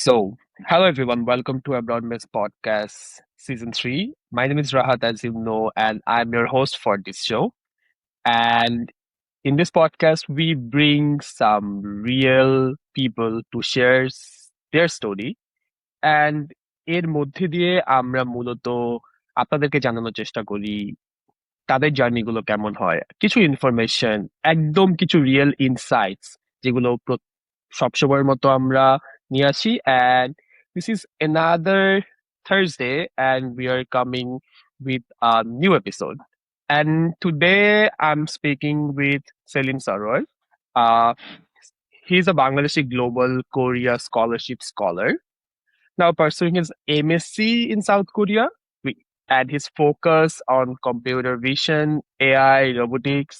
So, hello everyone, welcome to Abroad Miss Podcast Season 3. My name is Rahat, as you know, and I'm your host for this show. And in this podcast, we bring some real people to share their story. And এর মধ্যে দিয়ে আমরা মূলত আপনাদেরকে জানানোর চেষ্টা করি তাদের জার্নি গুলো কেমন হয়, কিছু ইনফরমেশন, একদম কিছু রিয়েল ইনসাইটস যেগুলো সবসময়ের মতো আমরা নিয়ে আসি। And this is another Thursday and we are coming with a new episode. And today I'm speaking with Selim Sarwar. Uh, he's a Bangladeshi Global Korea Scholarship Scholar, now pursuing his MSc in South Korea and his focus on computer vision, AI, robotics.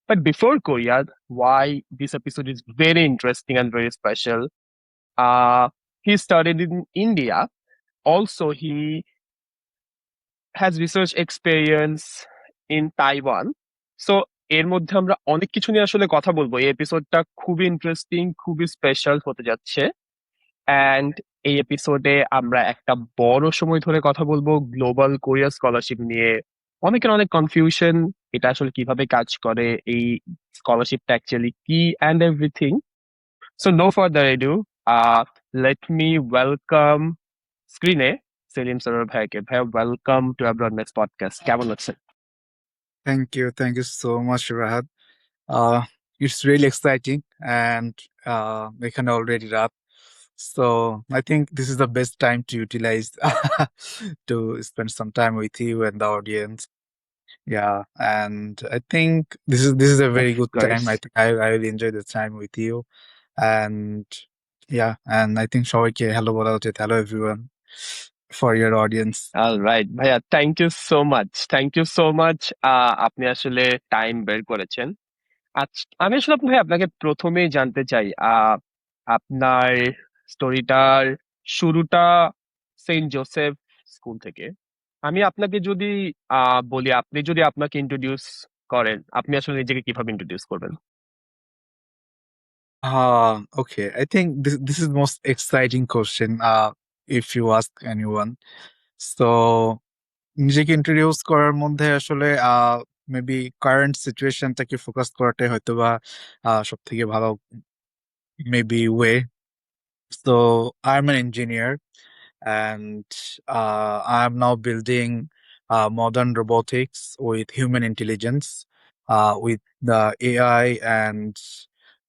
But before Korea, why this episode is very interesting and very special. Uh, he studied in India. Also, he has research experience in Taiwan. So এর মধ্যে আমরা অনেক কিছু নিয়ে আসলে কথা বলবো। এই এপিসোডটা খুবই ইন্টারেস্টিং, খুবই স্পেশাল হতে যাচ্ছে। অ্যান্ড এই এপিসোডে আমরা একটা বড় সময় ধরে কথা বলবো গ্লোবাল কোরিয়া স্কলারশিপ নিয়ে। অনেকের অনেক কনফিউশন, এটা আসলে কিভাবে কাজ করে, এই স্কলারশিপটা অ্যাকচুয়ালি কি, and everything. So no further ado, let me welcome স্ক্রিনে সেলিম সরোর ভাইকে। ভাই, welcome to abroad next podcast. কেমন আছেন? Thank you so much, Rahat. It's really exciting, and we can already wrap. So I think this is the best time to utilize to spend some time with you and the audience. Yeah, and I think this is a very good time. I Course. think I will enjoy the time with you, and yeah, and I think সবাইকে hello বলা উচিত. Hello everyone for your audience. Alright ভাইয়া, thank you so much, thank you so much. আপনি আসলে time বের করেছেন। আচ্ছা, আমি আসলে ভাই আপনাকে প্রথমেই জানতে চাই, আপনার স্টোরিটার শুরুটা সেন্ট জোসেফ স্কুল থেকে। আমি আপনাকে যদি বলি, আপনি যদি আপনাকে ইন্ট্রোডিউস করেন, আপনি আসলে নিজেকে কিভাবে ইন্ট্রোডিউস করবেন? Okay. I think this is most exciting question. If you ask anyone. So নিজেকে ইন্ট্রোডিউস করার মধ্যে আসলে মেবি কারেন্ট সিচুয়েশনটাকে ফোকাস করাটাই হয়তো বা সব থেকে ভালো maybe way. So I'm an engineer and I'm now building modern robotics with human intelligence, with the AI and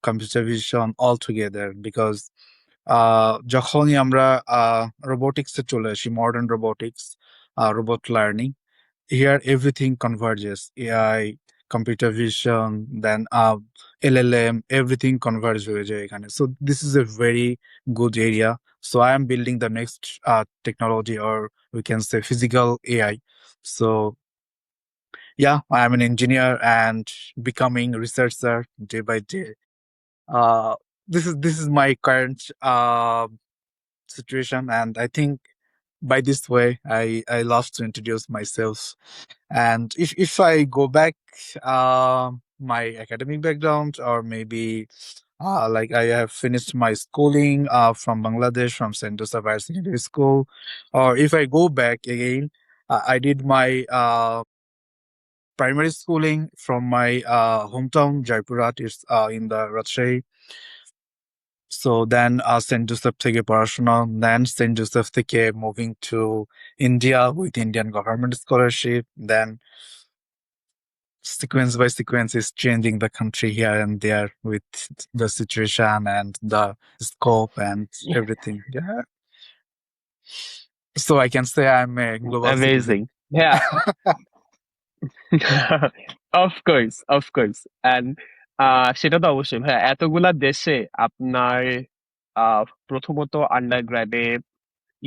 computer vision all together. Because যখনই আমরা রোবোটিক্সে চলে আসি, modern robotics, robot learning, here everything converges: AI, computer vision, then LLM, everything converges হয়ে যায় এখানে. So this is a very good area. So I am building the next technology, or we can say physical AI. So yeah, I am an engineer and becoming researcher day by day. uh this is my current situation, and I think by this way I love to introduce myself. And if I go back my academic background, or maybe like I have finished my schooling from Bangladesh, from St. Joseph Higher Secondary School, or if I go back again, I did my primary schooling from my hometown Jaipurat, is in the Rajshahi. So then St. Joseph থেকে পড়াশোনা, then St. Joseph থেকে moving to India with Indian government scholarship, then sequence by sequence is changing the country here and there with the situation and the scope and everything. Yeah. So I can say I'm a global citizen. Amazing. হ্যাঁ, of course, of course. And সেটা তো অবশ্যই ভাইয়া, এতগুলা দেশে আপনার প্রথমত under গ্র্যাডে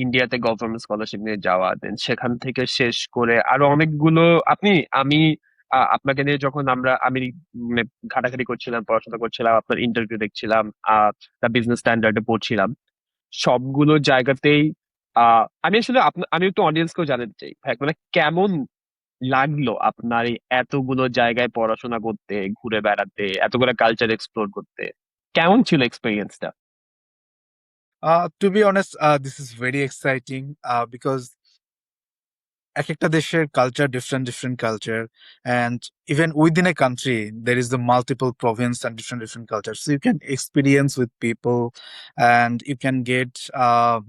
ইন্ডিয়াতে গভর্নমেন্ট স্কলারশিপ নিয়ে যাওয়া, দেন সেখান থেকে শেষ করে আরো অনেকগুলো। আমি আপনাকে নিয়ে যখন আমি মানে ঘাটাঘাটি করছিলাম, পড়াশোনা করছিলাম, আপনার ইন্টারভিউ দেখছিলাম, বিজনেস স্ট্যান্ডার্ডে পড়ছিলাম, সবগুলো জায়গাতেই আমি আসলে আমি একটু অডিয়েন্সকেও জানাতে চাই ভাই, মানে কেমন লাগলো আপনার এই এতগুলো জায়গায় পড়াশোনা করতে, ঘুরে বেড়াতে, এতগুলো কালচার এক্সপ্লোর করতে? কেমন ছিল এক্সপিরিয়েন্সটা? To be honest, this is very exciting because এক একটা দেশের culture different different culture, and even within a country there is the multiple province and different cultures, so you can experience with people and you can get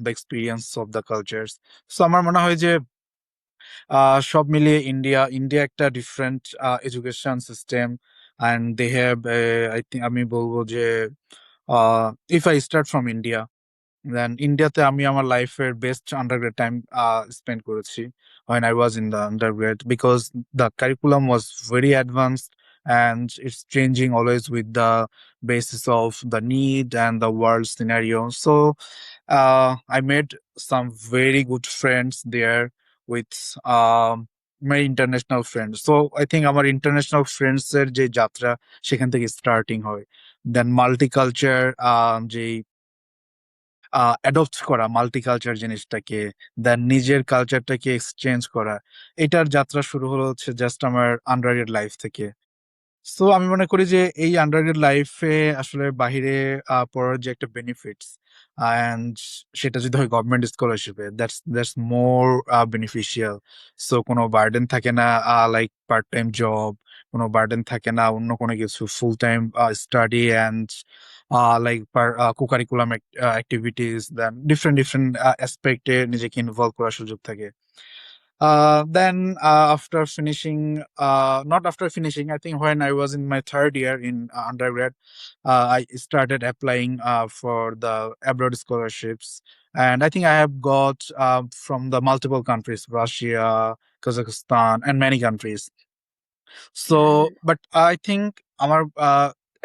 the experience of the cultures. So আমার মনে হয় যে সব মিলিয়ে India একটা different education system, and they have I think আমি বলবো যে if I start from India, দেন ইন্ডিয়াতে আমি আমার লাইফের বেস্ট আন্ডারগ্রেড টাইম স্পেন্ড করেছি when I was in the undergrad, because the curriculum was very advanced and it's changing always with the basis of the need and the world scenario. So I made some very good friends there with my international friends. So I think আমার international friends এর যে যাত্রা সেখান থেকে starting হয়, দেন multiculture যে adopt করা multiculture জিনিসটাকে, দেন নিজের কালচারটাকে এক্সচেঞ্জ করা, এটার যাত্রা শুরু হলো হচ্ছে জাস্ট আমার আন্ডারগ্রেড লাইফ থেকে। সো আমি মনে করি যে এই আন্ডারগ্রেড লাইফে আসলে বাহিরে পড়ার যে একটা বেনিফিটস, অ্যান্ড সেটা যদি হয় গভর্নমেন্ট স্কলারশিপে, দ্যাটস মোর বেনিফিশিয়াল। সো কোনো বার্ডেন থাকে না, লাইক পার্ট টাইম জব, কোনো বার্ডেন থাকে না অন্য কোনো কিছু, full time study and like cocurricular activities, then different different অ্যাসপেক্টে নিজেকে ইনভলভ করার সুযোগ থাকে। Then after finishing, not after finishing, I think when I was in my third year in undergrad, I started applying for the abroad scholarships. And I think I have got from the multiple countries, Russia, Kazakhstan, and many countries. So but I think আমার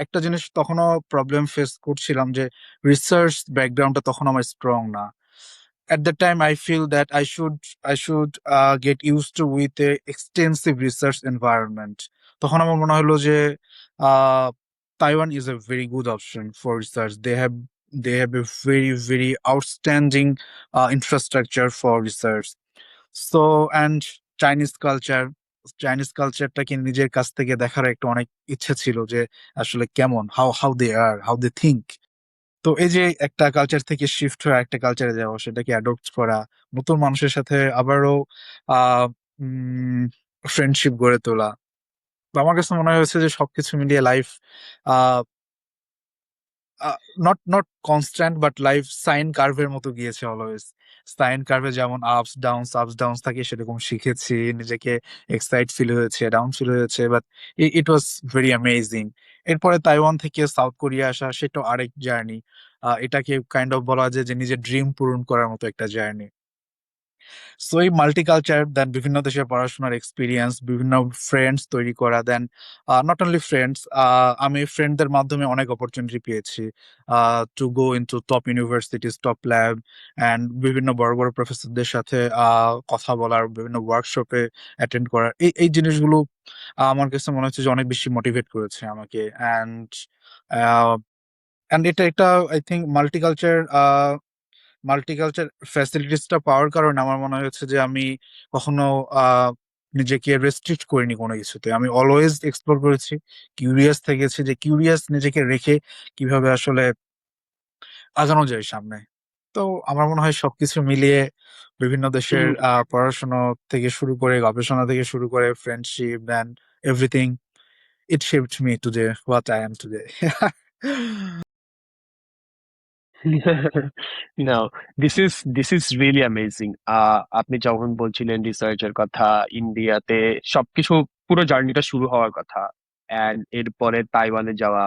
একটা জিনিস তখনও problem face করছিলাম যে research ব্যাকগ্রাউন্ডটা তখন আমার strong না। at that time I feel that I should get used to with a extensive research environment. তখন আমার মনে হলো যে uh, Taiwan is a very good option for research. They have a very very outstanding infrastructure for research. So and Chinese culture Chinese কালচারটাকে নিজের কাছ থেকে দেখার একটা অনেক ইচ্ছে ছিল যে আসলে কেমন, how they are, how they think. তো এই যে একটা কালচার থেকে শিফট হয়ে একটা কালচারে যাওয়া, সেটাকে অ্যাডপ্ট করা, নতুন মানুষের সাথে আবারও আহ ফ্রেন্ডশিপ গড়ে তোলা, তো আমার কাছে মনে হয়েছে যে সবকিছু মিলিয়ে life not constant but life sine কার্ভের মতো গিয়েছে অলওয়েজ। সাইন কার্ভে যেমন আপস ডাউনস থাকে, সেরকম শিখেছি, নিজেকে এক্সাইট ফিল হয়েছে, ডাউন ফিল হয়েছে, but it was very amazing. এরপরে তাইওয়ান থেকে সাউথ কোরিয়া আসা, সেটা আরেক জার্নি। এটাকে কাইন্ড অফ বলা যায় যে নিজের ড্রিম পূরণ করার মতো একটা জার্নি। সো এই মাল্টিকালচার, দেন বিভিন্ন দেশের পড়াশোনার এক্সপিরিয়েন্স, বিভিন্ন ফ্রেন্ডস তৈরি করা, দেন নট অনলি ফ্রেন্ডস, আমি ফ্রেন্ডদের মাধ্যমে অনেক অপরচুনিটি পেয়েছি to go into top universities, top lab, and বিভিন্ন বড় বড় প্রফেসরদের সাথে কথা বলার, বিভিন্ন ওয়ার্কশপে অ্যাটেন্ড করার, এই জিনিসগুলো আমার কাছে মনে হচ্ছে যে অনেক বেশি মোটিভেট করেছে আমাকে। অ্যান্ড অ্যান্ড এটা একটা আই থিঙ্ক মাল্টিকালচার ফ্যাসিলিটিসটা পাওয়ার কারণে আমার মনে হচ্ছে যে আমি কখনো আহ নিজেকে রেস্ট্রিক্ট করিনি কোনো কিছুতে, আমি অলওয়েজ এক্সপ্লোর করেছি, কিউরিয়াস থেকেছি যে কিউরিয়াস নিজেকে রেখে কিভাবে আসলে আগানো যায় সামনে। তো আমার মনে হয় সবকিছু মিলিয়ে বিভিন্ন দেশের পড়াশোনা থেকে শুরু করে, গবেষণা থেকে শুরু করে, friendship and everything, it shaped me today what I am today. Now, this is really amazing. আপনি যখন বলছিলেন রিসার্চের কথা, ইন্ডিয়াতে সবকিছু পুরো জার্নিটা শুরু হওয়ার কথা, অ্যান্ড এরপরে তাইওয়ানে যাওয়া,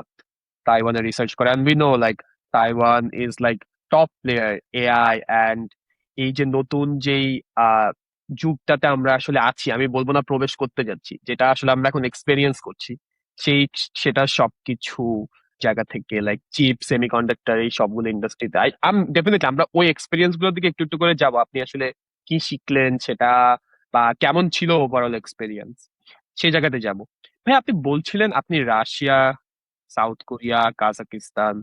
তাইওয়ানে রিসার্চ করা, and we know like Taiwan is like top player AI, and এই যে নতুন যেই আহ যুগটাতে আমরা আসলে আছি, আমি বলবো না প্রবেশ করতে যাচ্ছি, যেটা আসলে আমরা এখন এক্সপেরিয়েন্স করছি, সেই সেটা সবকিছু জায়গা থেকে লাইক চিপ, সেমিকন্ডাক্টর, এই সবগুলো ইন্ডাস্ট্রিতে ডেফিনেটলি আমরা ওই এক্সপিরিয়েন্স গুলোর দিকে একটু একটু করে যাবো। আপনি আসলে কি শিখলেন সেটা, বা কেমন ছিল ওভারঅল এক্সপিরিয়েন্স, সেই জায়গাতে যাব। ভাই, আপনি বলছিলেন আপনি রাশিয়া, সাউথ কোরিয়া, কাজাকিস্তান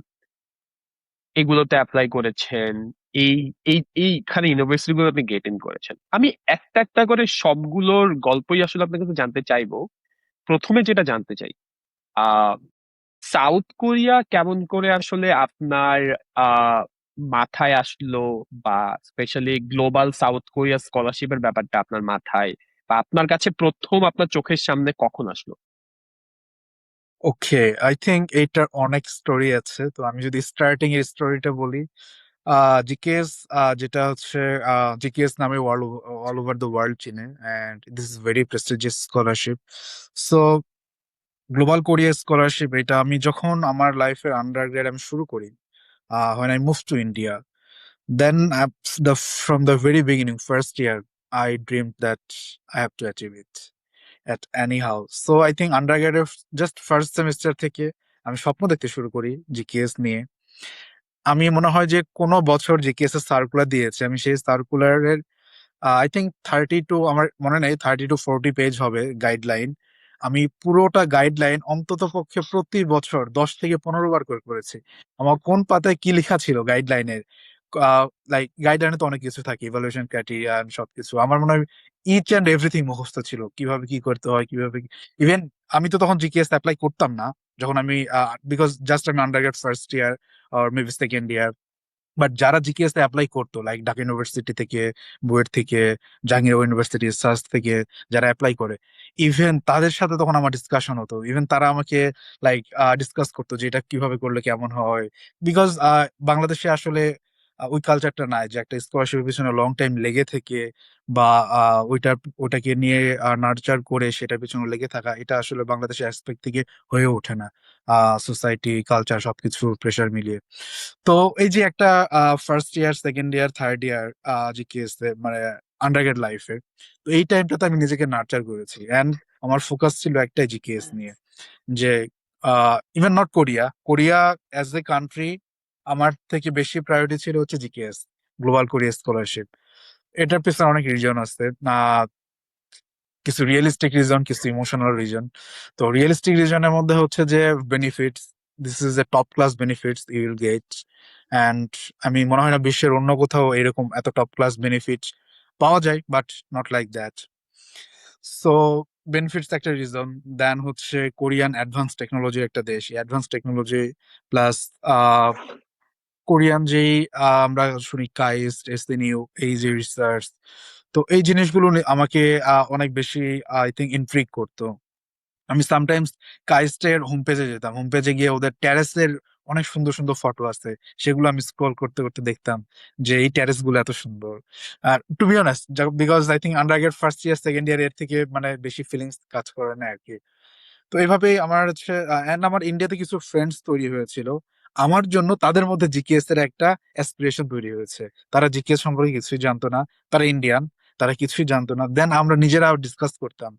এগুলোতে অ্যাপ্লাই করেছেন, এই এইখানে ইউনিভার্সিটি গুলো আপনি গেট ইন করেছেন। আমি একটা একটা করে সবগুলোর গল্পই আসলে আপনার কাছে জানতে চাইবো। প্রথমে যেটা জানতে চাই, আহ সাউথ কোরিয়া কেমন করে আসলে আপনার মাথায় আসলো, বা স্পেশালি গ্লোবাল সাউথ কোরিয়া স্কলারশিপের ব্যাপারটা আপনার মাথায় বা আপনার কাছে প্রথম আপনার চোখের সামনে কখন আসলো? ওকে, আই থিঙ্ক এইটার অনেক স্টোরি আছে। তো আমি যদি স্টার্টিং এর স্টোরিটা বলি, জিকেএস যেটা হচ্ছে, জিকেএস নামে অল ওভার দ্য ওয়ার্ল্ড চিনে, and this is very prestigious scholarship. So global Korea scholarship, এটা আমি যখন আমার লাইফের আন্ডার আমি শুরু করি, when I moved to India, then the from the very beginning, first year, I dreamed that I have to achieve it at anyhow. So I think আন্ডারগ্রেডের just first semester থেকে আমি স্বপ্ন দেখতে শুরু করি জিকেএস নিয়ে। আমি মনে হয় যে কোনো বছর জিকেএস এর সার্কুলার দিয়েছে, আমি সেই সার্কুলারের আই থিঙ্ক 32, আমার মনে নেই, 30 to 40 পেজ হবে গাইডলাইন। আমি পুরোটা গাইডলাইন অন্তত পক্ষে প্রতি বছর 10 থেকে 15 বার করে করেছি। আমার কোন পাতায় কি লেখা ছিল গাইডলাইনের, লাইক গাইডলাইনে তো অনেক কিছু থাকে, ইভালুয়েশন ক্রাইটেরিয়া সবকিছু আমার মনে হয় ইচ অ্যান্ড এভরিথিং মুখস্থ ছিল, কিভাবে কি করতে হয়, কিভাবে। ইভেন আমি তো তখন জিকেএস অ্যাপ্লাই করতাম না, যখন আমি, বিকজ জাস্ট আমি আন্ডারগ্রেড ফার্স্ট ইয়ার আর মেবি সেকেন্ড ইয়ার। বাট যারা জিকেএস তে অ্যাপ্লাই করতো, লাইক ঢাকা ইউনিভার্সিটি থেকে, বুয়েট থেকে, জাহাঙ্গীরনগর ইউনিভার্সিটি, সাস থেকে যারা অ্যাপ্লাই করে, ইভেন তাদের সাথে তখন আমার ডিসকাশন হতো। ইভেন তারা আমাকে লাইক ডিসকাস করতো যে এটা কিভাবে করলে কেমন হয়। বিকজ বাংলাদেশে আসলে ওই কালচারটা নাই যে একটা স্কলারশিপের পিছনে লং টাইম লেগে থেকে, বা ওটাকে নিয়ে নার্চার করে সেটার পিছনে লেগে থাকা, এটা আসলে বাংলাদেশের অ্যাসপেক্ট থেকে হয়ে ওঠে না, সোসাইটি কালচার সবকিছু প্রেশার মিলিয়ে। তো এই যে একটা first year, second year, third year GKS মানে আন্ডারগ্রেড লাইফে, তো এই টাইমটাতে আমি নিজেকে নার্চার করেছি, এন্ড আমার ফোকাস ছিল একটাই জিকেএস নিয়ে। যে even not Korea, Korea as a country আমার থেকে বেশি প্রায়োরিটি ছিল হচ্ছে জিকেএস, গ্লোবাল কোরিয়া স্কলারশিপ। এটার পিছনে অনেক রিজন আছে, কিছু রিয়েলিস্টিক রিজন, কিছু ইমোশনাল রিজন। তো রিয়েলিস্টিক রিজনের মধ্যে হচ্ছে যে benefits, this is a top class benefits you will get, and আমি মনে হয় না বিশ্বের অন্য কোথাও এরকম এত টপ ক্লাস বেনিফিট পাওয়া যায়, but not like that. So benefits একটা রিজন। দেন হচ্ছে কোরিয়ান অ্যাডভান্স টেকনোলজির একটা দেশ, অ্যাডভান্স টেকনোলজি প্লাস কোরিয়ান যেই আমরা শুনি কাইস্ট, এসএনইউ, এই যে রিসার্চ, তো এই জিনিসগুলো আমাকে অনেক বেশি আই থিঙ্ক ইন্ট্রিগ করতো। আমি সামটাইমস কাইস্টের হোম পেজে যেতাম, হোম পেজে গিয়ে ওদের টেরেসের অনেক সুন্দর সুন্দর ফটো আছে, সেগুলো আমি স্ক্রল করতে করতে দেখতাম যে এই টেরেস গুলো এত সুন্দর। আর to be honest, because I think undergrad first year, second year এর থেকে মানে বেশি ফিলিংস কাজ করে না আর কি। তো এইভাবেই আমার হচ্ছে, and আমার ইন্ডিয়াতে কিছু ফ্রেন্ডস তৈরি হয়েছিল, আমার জন্য তাদের মধ্যে জিকেএস এর একটা অ্যাসপিরেশন তৈরি হয়েছে। তারা জিকেএস সম্পর্কে কিছুই জানতো না, তারা ইন্ডিয়ান, তারা কিছুই জানতো না। দেন আমরা নিজেরা ডিসকাস করতাম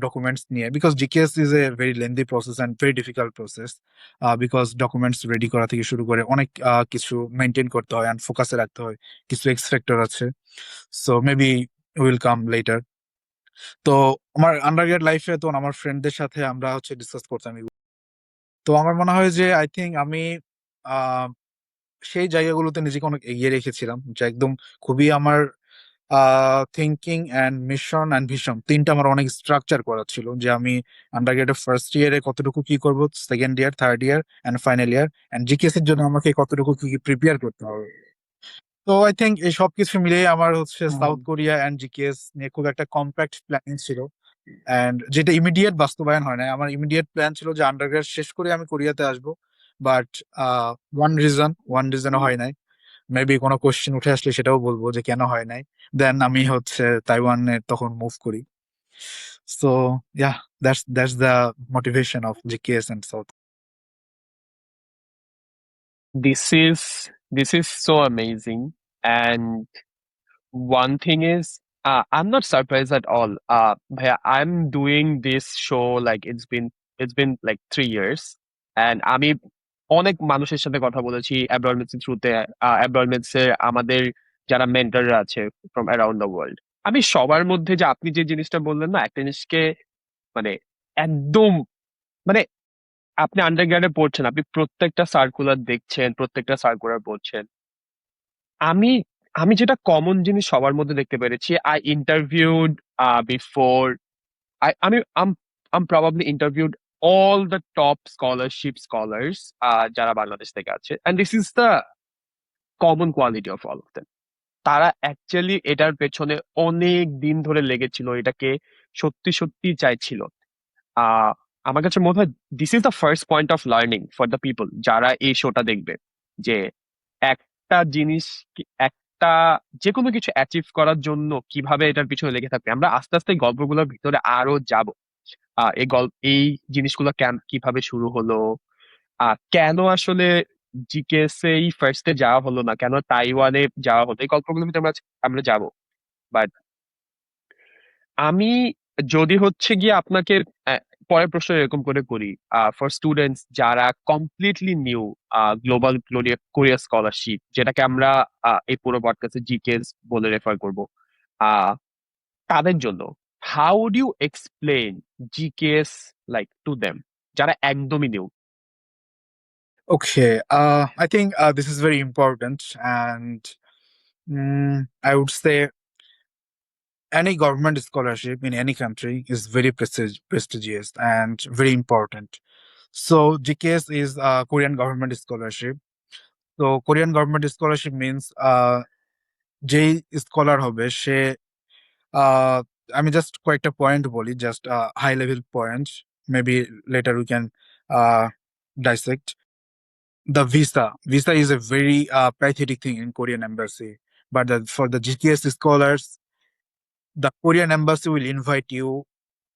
ডকুমেন্টস নিয়ে, because GKS is a very lengthy process and very difficult process, because documents ready করা থেকে শুরু করে অনেক কিছু মেনটেন করতে হয় অ্যান্ড ফোকাসে রাখতে হয়, কিছু এক্স ফ্যাক্টর আছে। So maybe will come later. তো আমার আন্ডারগ্রেড লাইফে তো আমার ফ্রেন্ডদের সাথে আমরা হচ্ছে ডিসকাস করতাম এগুলো। তো আমার মনে হয় যে আই থিঙ্ক আমি আহ, সেই জায়গাগুলোতে নিজেকে অনেক এগিয়ে রেখেছিলাম, যে একদম খুবই আমার thinking and mission and vision তিনটা আমার অনেক স্ট্রাকচার করা ছিল, যে আমি আন্ডারগ্রেডের ফার্স্ট ইয়ারে কতটুকু কি করব, second year, third year and final year, and GKS এর জন্য আমাকে কতটুকু কি কি প্রিপেয়ার করতে হবে। তো আই থিঙ্ক এই সব কিছু মিলিয়ে আমার হচ্ছে সাউথ কোরিয়া অ্যান্ড জিকেএস নিয়ে খুব একটা কম্প্যাক্ট প্ল্যানিং ছিল, এন্ড যেটা ইমিডিয়েট বাস্তবায়ন হয় না। আমার ইমিডিয়েট প্ল্যান ছিল যে আন্ডারগ্রেড শেষ করে আমি কোরিয়াতে আসবো, বাট ওয়ান রিজন হয় নাই। মেবি কোনো কোশ্চেন উঠে আসলে সেটাও বলবো যে কেন হয় নাই। দেন আমি হচ্ছে তাইওয়ানে তখন মুভ করি। So yeah, that's the motivation of GKS and south. This is this is so amazing. And one thing is, I'm not surprised at all. Bhaiya, I'm doing this show like it's been like 3 years, and আমি অনেক মানুষের সাথে কথা বলেছি অ্যাব্রয়েডমেন্টস এর থ্রুতে, অ্যাব্রয়েডমেন্টস এর আমাদের যারা মেন্টররা আছে ফ্রম অ্যারাউন্ড দ্য ওয়ার্ল্ড। আমি সবার মধ্যে যে আপনি যে জিনিসটা বললেন না, একটা জিনিসকে মানে একদম মানে আপনি আন্ডারগ্রেডে পড়ছেন, আপনি প্রত্যেকটা সার্কুলার দেখছেন, প্রত্যেকটা সার্কুলার পড়ছেন। আমি আমি যেটা কমন জিনিস সবার মধ্যে দেখতে পেরেছি, I interviewed before, I probably interviewed all the top scholarship scholars যারা বাংলাদেশ থেকে আছে, and this is the common quality of all of them. তারা অ্যাকচুয়ালি এটার পেছনে অনেক দিন ধরে লেগেছিল, এটাকে সত্যি সত্যি চাইছিল। আহ আমার কাছে মনে হয় this is the first point of learning for the people যারা এই শোটা দেখবে, যে একটা জিনিস একটা যে কোনো কিছু অ্যাচিভ করার জন্য কিভাবে এটার পিছনে লেগে থাকবে। আমরা আস্তে আস্তে এই গল্পগুলোর ভিতরে আরো যাব। এই জিনিসগুলো কিভাবে শুরু হলো, কেন আসলে জিকেএসএই ফার্স্টে যাওয়া হলো না, কেন তাইওয়ানে যাওয়া হলো, এই গল্পগুলোর ভিতরে আমরা আমরা যাব। বাট আমি যদি হচ্ছে গিয়ে আপনাকে আহ, পরের প্রশ্ন এরকম করে করি, ফর স্টুডেন্টস যারা completely new global Korea scholarship, যেটাকে আমরা এই পুরো পডকাস্টে জিকেএস বলে রেফার করব, আহ তাদের জন্য how would you explain GKS like to them, যারা একদমই new? Okay, I think this is very important, and I would say any government scholarship in any country is very prestigious and very important. So GKS is a Korean government scholarship. So Korean government scholarship means যেই scholar হবে সে আহ আমি just কয়েকটা point বলি, just high level point, maybe later we can dissect. The visa is a very pathetic thing in Korean embassy, but for the GKS scholars, the Korean embassy will invite you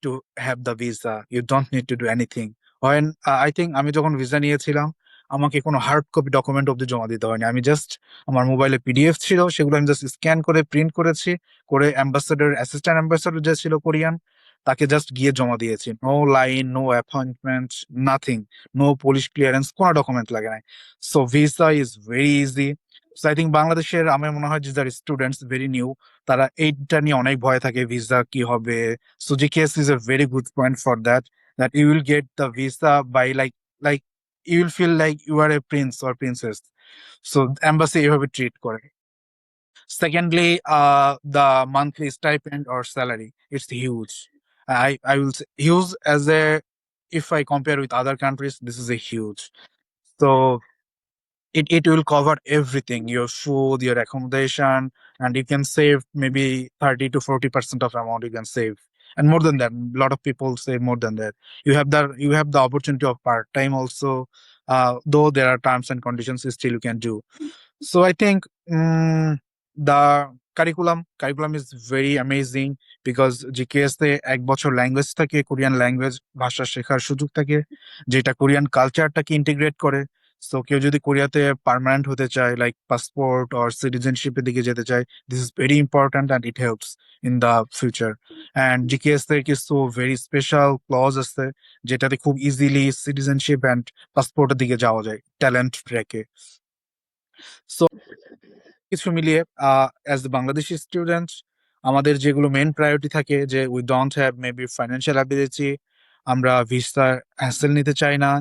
to have the visa. You don't need to do anything. When I think আমি যখন visa নিয়েছিলাম, আমাকে কোনো hard copy document অব্দি জমা দিতে হয়নি। আমি জাস্ট আমার মোবাইলে পিডিএফ ছিল, সেগুলো আমি জাস্ট স্ক্যান করে প্রিন্ট করেছি, করে অ্যাম্বাসাডার অ্যাসিস্ট্যান্ট অ্যাম্বাসাডার যে ছিল কোরিয়ান, তাকে জাস্ট গিয়ে জমা দিয়েছি। No line, no appointment, nothing, no police clearance, কোনো ডকুমেন্ট লাগে নাই। So visa is very easy. So I think বাংলাদেশের আমার মনে হয় যে যারা স্টুডেন্টস ভেরি নিউ, তারা এইটা নিয়ে অনেক ভয় থাকে, ভিসা কি হবে। So GKS is a very good point for that. That you will get the visa by like you will feel like you are a prince or princess. So embassy এভাবে treat করে. Secondly, the monthly stipend or salary, it's huge. I will say huge as a, if I compare with other countries, this is a huge. So it will cover everything, your food, your accommodation, and you can save maybe 30 to 40% of amount you can save. And more than that, a lot of people save more than that. You have the opportunity of part-time also, though there are terms and conditions still you can do. So I think the curriculum is very amazing because GKS তে এক বছর language থাকে, Korean language ভাষা শেখার সুযোগ থাকে, যেটা Korean কালচারটাকে integrate করে। সো কেউ যদি কোরিয়াতে পার্মানেন্ট হতে চায়, লাইক পাসপোর্ট অর সিটিজেনশিপের দিকে যেতে চায়, this is very important and it helps in the future. And GKS এর কিছু ভেরি স্পেশাল ক্লজ আছে, যেটাতে খুব ইজিলি সিটিজেনশিপ অ্যান্ড পাসপোর্টের দিকে যাওয়া যায় ট্যালেন্ট ট্র্যাকে। সো কিছু মিলিয়ে অ্যাজ দ্য বাংলাদেশি স্টুডেন্ট, আমাদের যেগুলো মেন প্রায়োরিটি থাকে, যে we don't have maybe financial ability, আমরা ভিসার হ্যাসেল নিতে চাই না,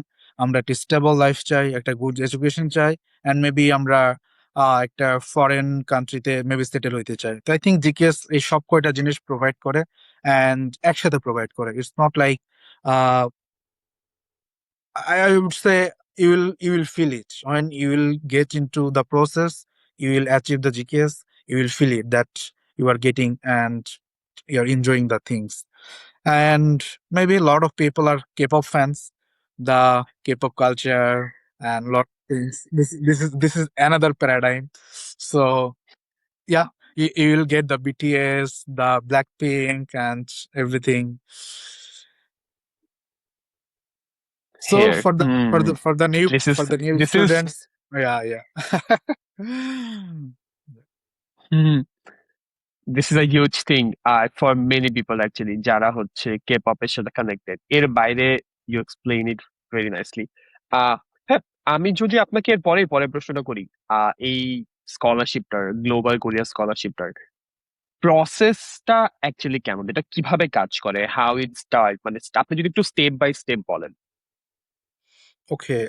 আমরা একটা স্টেবল লাইফ চাই, একটা গুড এডুকেশন চাই, অ্যান্ড মেবি আমরা একটা ফরেন কান্ট্রিতে মেবি সেটেল হইতে চাই। তো আই থিঙ্ক জিকেএস এই সব কয়টা জিনিস প্রোভাইড করে, অ্যান্ড একসাথে প্রোভাইড করে। It's not like I would say you will feel it when you will get into the process. You will achieve the GKS. You will feel it that you are getting and you are enjoying the things. And maybe a lot of people are K-pop fans, the K-pop culture and lot of things. This is another paradigm. So yeah, you will get the BTS, the Blackpink, and everything. So Here, for the new this for is the new this is students, yeah. This is a huge thing for many people actually, যারা হচ্ছে K পপের সাথে connected. এর বাইরে you explain it very nicely. হ্যাঁ, আমি যদি আপনাকে এর পরের প্রশ্নটা করি, এই স্কলারশিপটার, গ্লোবাল কোরিয়া স্কলারশিপটার প্রসেসটা অ্যাকচুয়ালি কেমন, এটা কিভাবে কাজ করে, হাউ ইট স্টার্ট, মানে আপনি যদি একটু স্টেপ বাই স্টেপ বলেন। Okay.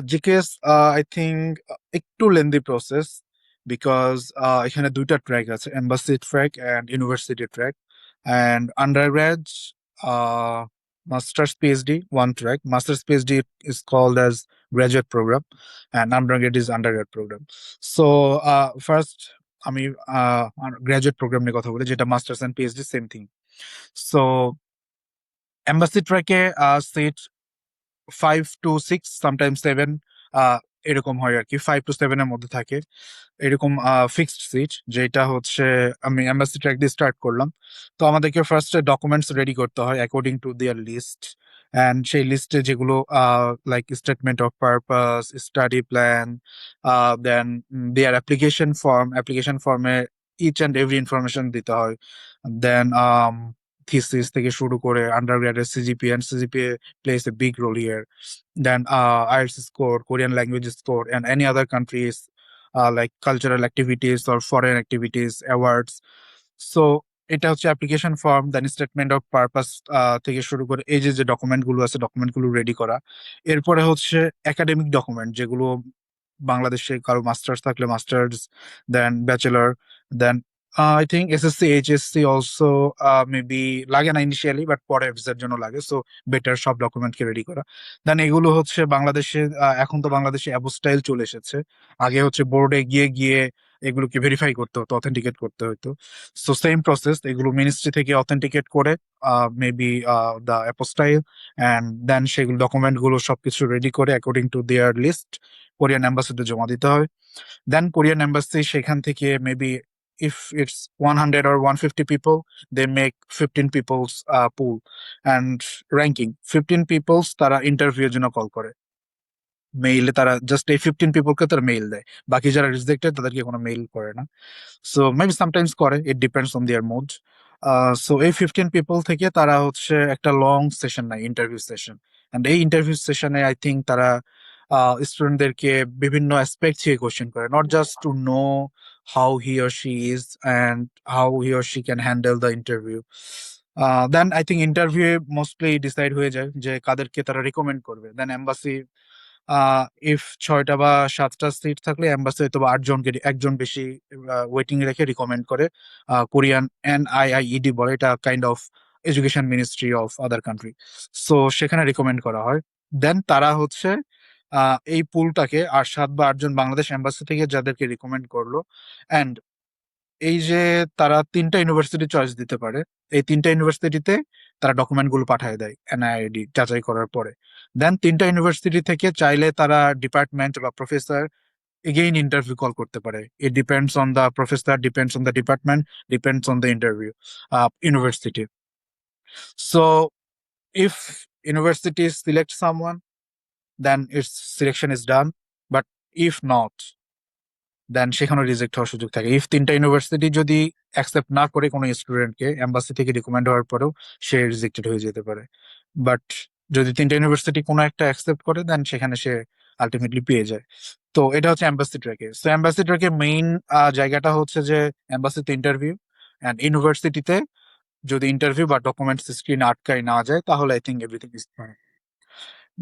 GKS, I think একটু লেন্দি প্রসেস, বিকজ এখানে দুইটা ট্র্যাক আছে, embassy track and university track. And under grudge Master's PhD, one track. Master's PhD is called as graduate program, and undergrad is undergrad program. So first আমি graduate program নিয়ে কথা বলি, যেটা masters and PhD same thing. So embassy ট্র্যাকে seat 5 to 6, sometimes 7, এরকম হয় আর কি, 5 to 7 এর মধ্যে থাকে। এরকম ফিক্সড সিট, যেটা হচ্ছে আমি এমবাসি ট্র্যাক দিয়ে স্টার্ট করলাম। তো আমাদেরকে ফার্স্টে ডকুমেন্টস রেডি করতে হয় according to their list. And সেই লিস্টে যেগুলো like statement of purpose, study plan, then their application ফর্মে ইচ অ্যান্ড এভরি ইনফরমেশন দিতে হয়। দেন থিসিস থেকে শুরু করে আন্ডারগ্রেডের CGPA, and CGPA plays a big role here. Then IELTS score, Korean language score, and any other countries like cultural activities or foreign activities, awards. So এটা হচ্ছে application form, then statement of purpose থেকে শুরু করে এই যে যে document গুলো আছে, ডকুমেন্ট গুলো রেডি করা। এরপরে হচ্ছে একাডেমিক ডকুমেন্ট, যেগুলো বাংলাদেশে কারো মাস্টার্স থাকলে masters, then bachelor, then I think SSC HSC also maybe লাগে না ইনিশিয়ালি, বাট পরে ভিসার জন্য লাগে। সো বেটার সব ডকুমেন্টকে রেডি করা। দেন এগুলো হচ্ছে বাংলাদেশে, এখন তো বাংলাদেশে অ্যাপোস্টাইল চলে এসেছে। আগে হচ্ছে বোর্ডে গিয়ে গিয়ে এগুলোকে ভেরিফাই করতে হতো, অথেন্টিকেট করতে হতো। সো সেম প্রসেস, এগুলো মিনিস্ট্রি থেকে অথেন্টিকেট করে maybe the apostille, and then সেগুলো ডকুমেন্ট গুলো সবকিছু রেডি করে according to their list Korean অ্যাম্বাসিতে জমা দিতে হয়। দেন কোরিয়ান এম্বাসি সেখান থেকে maybe if it's 100 or 150 people, they make 15 people's pool and ranking 15 people's তারা ইন্টারভিউর জন্য কল করে মেইলে। তারা জাস্ট এই 15 পিপলকে তারা মেইল দেয়, বাকি যারা রিজেক্টেড তাদেরকে কোনো মেইল করে না। সো মেবি সামটাইমস করে, it depends on their mood. So এই 15 পিপল থেকে তারা হচ্ছে একটা লং সেশন নেয়, ইন্টারভিউ সেশন। অ্যান্ড এই ইন্টারভিউ সেশনে আই থিঙ্ক তারা স্টুডেন্টদেরকে বিভিন্ন অ্যাসপেক্ট থেকে কোশ্চেন করে, not just to know how he or she is and how he or she can handle the interview. Then I think interview mostly decide হয়ে যায় যে কাদেরকে তারা রিকমেন্ড করবে। দেন এম্বাসি ইফ 6টা বা 7টা সিট থাকলে এম্বাসি হয়তো বা 8জনকে একজন বেশি ওয়েটিং রেখে রিকমেন্ড করে। কোরিয়ান NIIED বলে, এটা kind of education ministry of other country. So সেখানে রিকমেন্ড করা হয়। দেন তারা হচ্ছে এই পুলটাকে, আর 7 বা 8জন বাংলাদেশ এম্বাসি থেকে যাদেরকে রিকমেন্ড করলো, অ্যান্ড এই যে তারা 3টা ইউনিভার্সিটি চয়েস দিতে পারে, এই 3টা ইউনিভার্সিটিতে তারা ডকুমেন্ট গুলো পাঠিয়ে দেয় NIID যাচাই করার পরে। দেন 3টা ইউনিভার্সিটি থেকে চাইলে তারা ডিপার্টমেন্ট বা প্রফেসর এগেইন ইন্টারভিউ কল করতে পারে। ইট depends on the professor, depends on the department, depends on the interview university. So if university select someone, then its selection is done. But if not, দেন সেখানে reject হওয়ার সুযোগ থাকে। If 3টা university যদি accept না করে কোনো স্টুডেন্টকে এম্বাসি থেকে রিকমেন্ড হওয়ার পরেও, সে রিজেক্টেড হয়ে যেতে পারে। বাট যদি 3টা ইউনিভার্সিটি কোনো একটা অ্যাকসেপ্ট করে, দেন সেখানে সে আলটিমেটলি পেয়ে যায়। তো এটা হচ্ছে এম্বাসি ট্র্যাকে। সো এম্বাসি ট্র্যাকে মেইন জায়গাটা হচ্ছে যে এম্বাসিতে ইন্টারভিউ, অ্যান্ড ইউনিভার্সিটিতে যদি ইন্টারভিউ বা ডকুমেন্টস স্ক্রিন আটকায় না যায়, তাহলে I think everything is fine.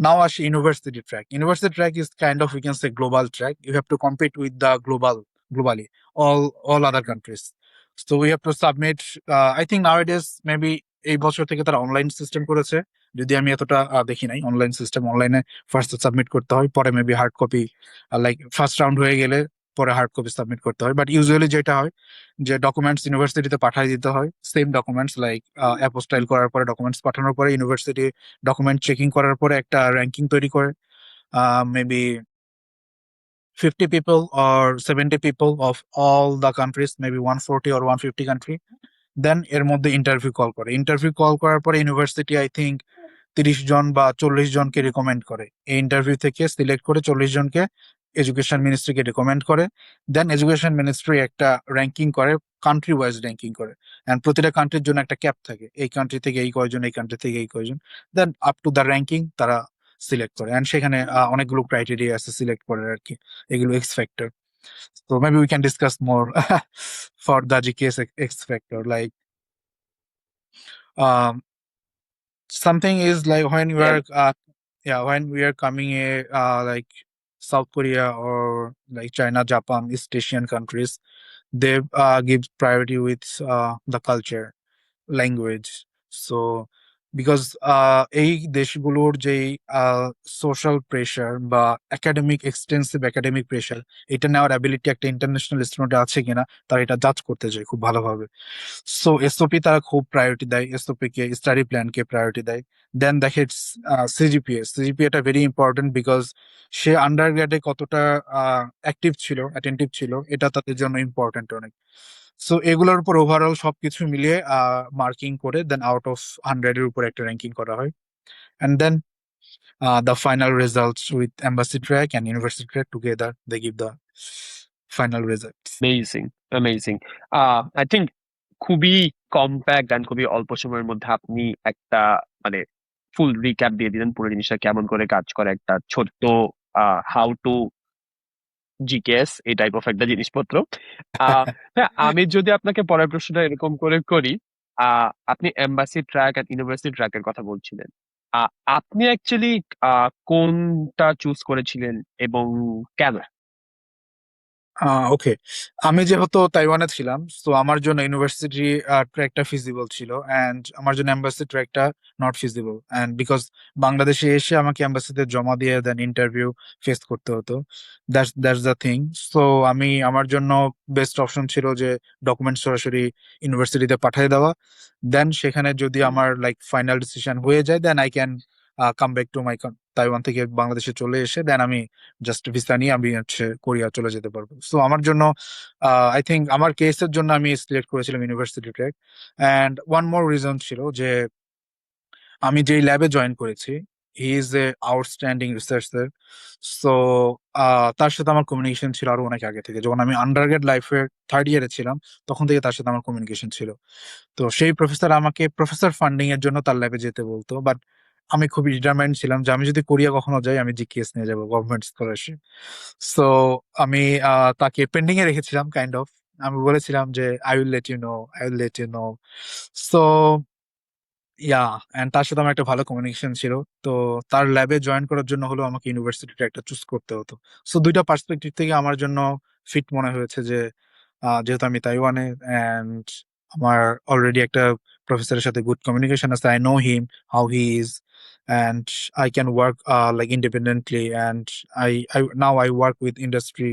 Now আসি university track. University track is kind of, we can say, global track. You have to compete with the globally all other countries. So we have to submit. I think nowadays maybe এই বছর থেকে তারা online system করেছে, যদি আমি এতটা দেখি নাই। অনলাইন সিস্টেম, অনলাইনে ফার্স্ট সাবমিট করতে হয়, পরে maybe hard copy, like first round হয়ে গেলে পরে হার্ড কপি সাবমিট করতে হয়। বাট ইউজুয়ালি যেটা হয় যে ডকুমেন্টস ইউনিভার্সিটিতে পাঠিয়ে দিতে হয়, সেম ডকুমেন্টস লাইক অ্যাপোস্টাইল করার পরে ডকুমেন্টস পাঠানোর পরে ইউনিভার্সিটি ডকুমেন্ট চেকিং করার পরে একটা র্যাঙ্কিং তৈরি করে, maybe 50 people or 70 people of all the countries, maybe 140 or 150 country, দেন এর মধ্যে ইন্টারভিউ কল করে। ইন্টারভিউ কল করার পরে ইউনিভার্সিটি আই থিঙ্ক 30 জন বা 40 জনকে রিকমেন্ড করে। এই ইন্টারভিউ থেকে সিলেক্ট করে 40 জনকে এডুকেশন মিনিস্ট্রিকে রিকমেন্ড করে। দেন এডুকেশন মিনিস্ট্রি একটা র্যাঙ্কিং করে, কান্ট্রি ওয়াইজ র্যাঙ্কিং করে। অ্যান্ড প্রতিটা কান্ট্রির জন্য একটা ক্যাপ থাকে, এই কান্ট্রি থেকে এই কয়জন, এই কান্ট্রি থেকে এই কয়জন। Then up to the ranking তারা সিলেক্ট করে। অ্যান্ড সেখানে অনেকগুলো ক্রাইটেরিয়া আছে সিলেক্ট করার আর কি, এগুলো X factor. So maybe we can discuss more for the GKS X factor. Like um, something is like when you Yes. are yeah, when we are coming a like South Korea or like China, Japan, East Asian countries, they give priority with the culture, language. So because এই দেশগুলোর যেই social pressure বা extensive academic pressure, এটা নেওয়ার ability একটা international student আছে কিনা তারা এটা জাজ করতে চায় খুব ভালোভাবে। সো এসওপি তারা খুব প্রায়োরিটি দেয়, এসওপি কে, স্টাডি প্ল্যান কে প্রায়োরিটি দেয়। দেন দেখে সিজিপিএ, সিজিপিএটা ভেরি ইম্পর্টেন্ট বিকজ সে আন্ডার গ্রেডে কতটা অ্যাক্টিভ ছিল, অ্যাটেন্টিভ ছিল, এটা তাদের জন্য ইম্পর্টেন্ট অনেক। সো এগুলোর উপর ওভারঅল সবকিছু মিলিয়ে মার্কিং করে দেন আউট অফ 100-এর উপর একটা র্যাঙ্কিং করা হয়। And then the final results with embassy track and university track together, they give the final results. Amazing, amazing. I think খুবই কম্প্যাক্ট অ্যান্ড খুবই অল্প সময়ের মধ্যে আপনি একটা মানে ফুল রিক্যাপ দিয়ে দিলেন পুরো জিনিসটা কেমন করে কাজ করে, একটা ছোট্ট হাউ টু জিকেএস এই টাইপ অফ একটা জিনিসপত্র। হ্যাঁ, আমি যদি আপনাকে পরের প্রশ্নটা এরকম করে করি, আপনি এম্বাসি ট্র্যাক আর ইউনিভার্সিটি ট্র্যাকের কথা বলছিলেন। আহ, আপনি অ্যাকচুয়ালি কোনটা চুজ করেছিলেন এবং কেন? ওকে, আমি যেহেতু তাইওয়ানে ছিলাম, তো আমার জন্য ইউনিভার্সিটি ট্র্যাকটা ফিজিবল ছিল, অ্যান্ড আমার জন্য এম্বাসি ট্র্যাকটা নট ফিজিবল। অ্যান্ড বিকজ বাংলাদেশে এসে আমাকে এম্বাসিতে জমা দিয়ে দেন ইন্টারভিউ ফেস করতে হতো, দ্যাটস দ্য থিং। সো আমার জন্য বেস্ট অপশন ছিল যে ডকুমেন্ট সরাসরি ইউনিভার্সিটিতে পাঠিয়ে দেওয়া। দেন সেখানে যদি আমার লাইক ফাইনাল ডিসিশন হয়ে যায়, then I can come back to my Taiwan থেকে বাংলাদেশে চলে এসে দেন আমি জাস্ট ভিসা নিয়ে আমি হচ্ছে কোরিয়া চলে যেতে পারবো। সো আমার জন্য আই থিঙ্ক আমার কেসের জন্য আমি সিলেক্ট করেছিলাম university track. And one more reason ছিল যে আমি যেই ল্যাবে জয়েন করেছি, he is a outstanding researcher. So তার সাথে আমার কমিউনিকেশন ছিল আরো অনেক আগে থেকে, যখন আমি আন্ডারগ্রেড লাইফের থার্ড ইয়ারে ছিলাম তখন থেকে তার সাথে আমার কমিউনিকেশন ছিল। তো সেই প্রফেসর আমাকে প্রফেসর ফান্ডিং এর জন্য তার ল্যাবে যেতে বলতো, বাট আমি খুবই ডিটারমাইন্ড ছিলাম যে আমি যদি কোরিয়া কখনো যাই আমি জিকেএস নিয়ে যাবো, গভর্নমেন্ট স্কলারশিপ। সো আমি তাকে পেন্ডিং এ রেখেছিলাম কাইন্ড অফ। আমি বলেছিলাম যে I will let you know, I will let you know. So yeah, and তার সাথে আমার একটা ভালো কমিউনিকেশন ছিল। তো তার ল্যাবে জয়েন করার জন্য হলো আমাকে ইউনিভার্সিটিটা একটা চুজ করতে হতো। সো দুইটা পার্সপেক্টিভ থেকে আমার জন্য ফিট মনে হয়েছে যে যেহেতু আমি তাইওয়ানে, এন্ড আমার অলরেডি একটা প্রফেসরের সাথে গুড কমিউনিকেশন আছে, I know him how he is, and I can work like independently, and I now I work with industry.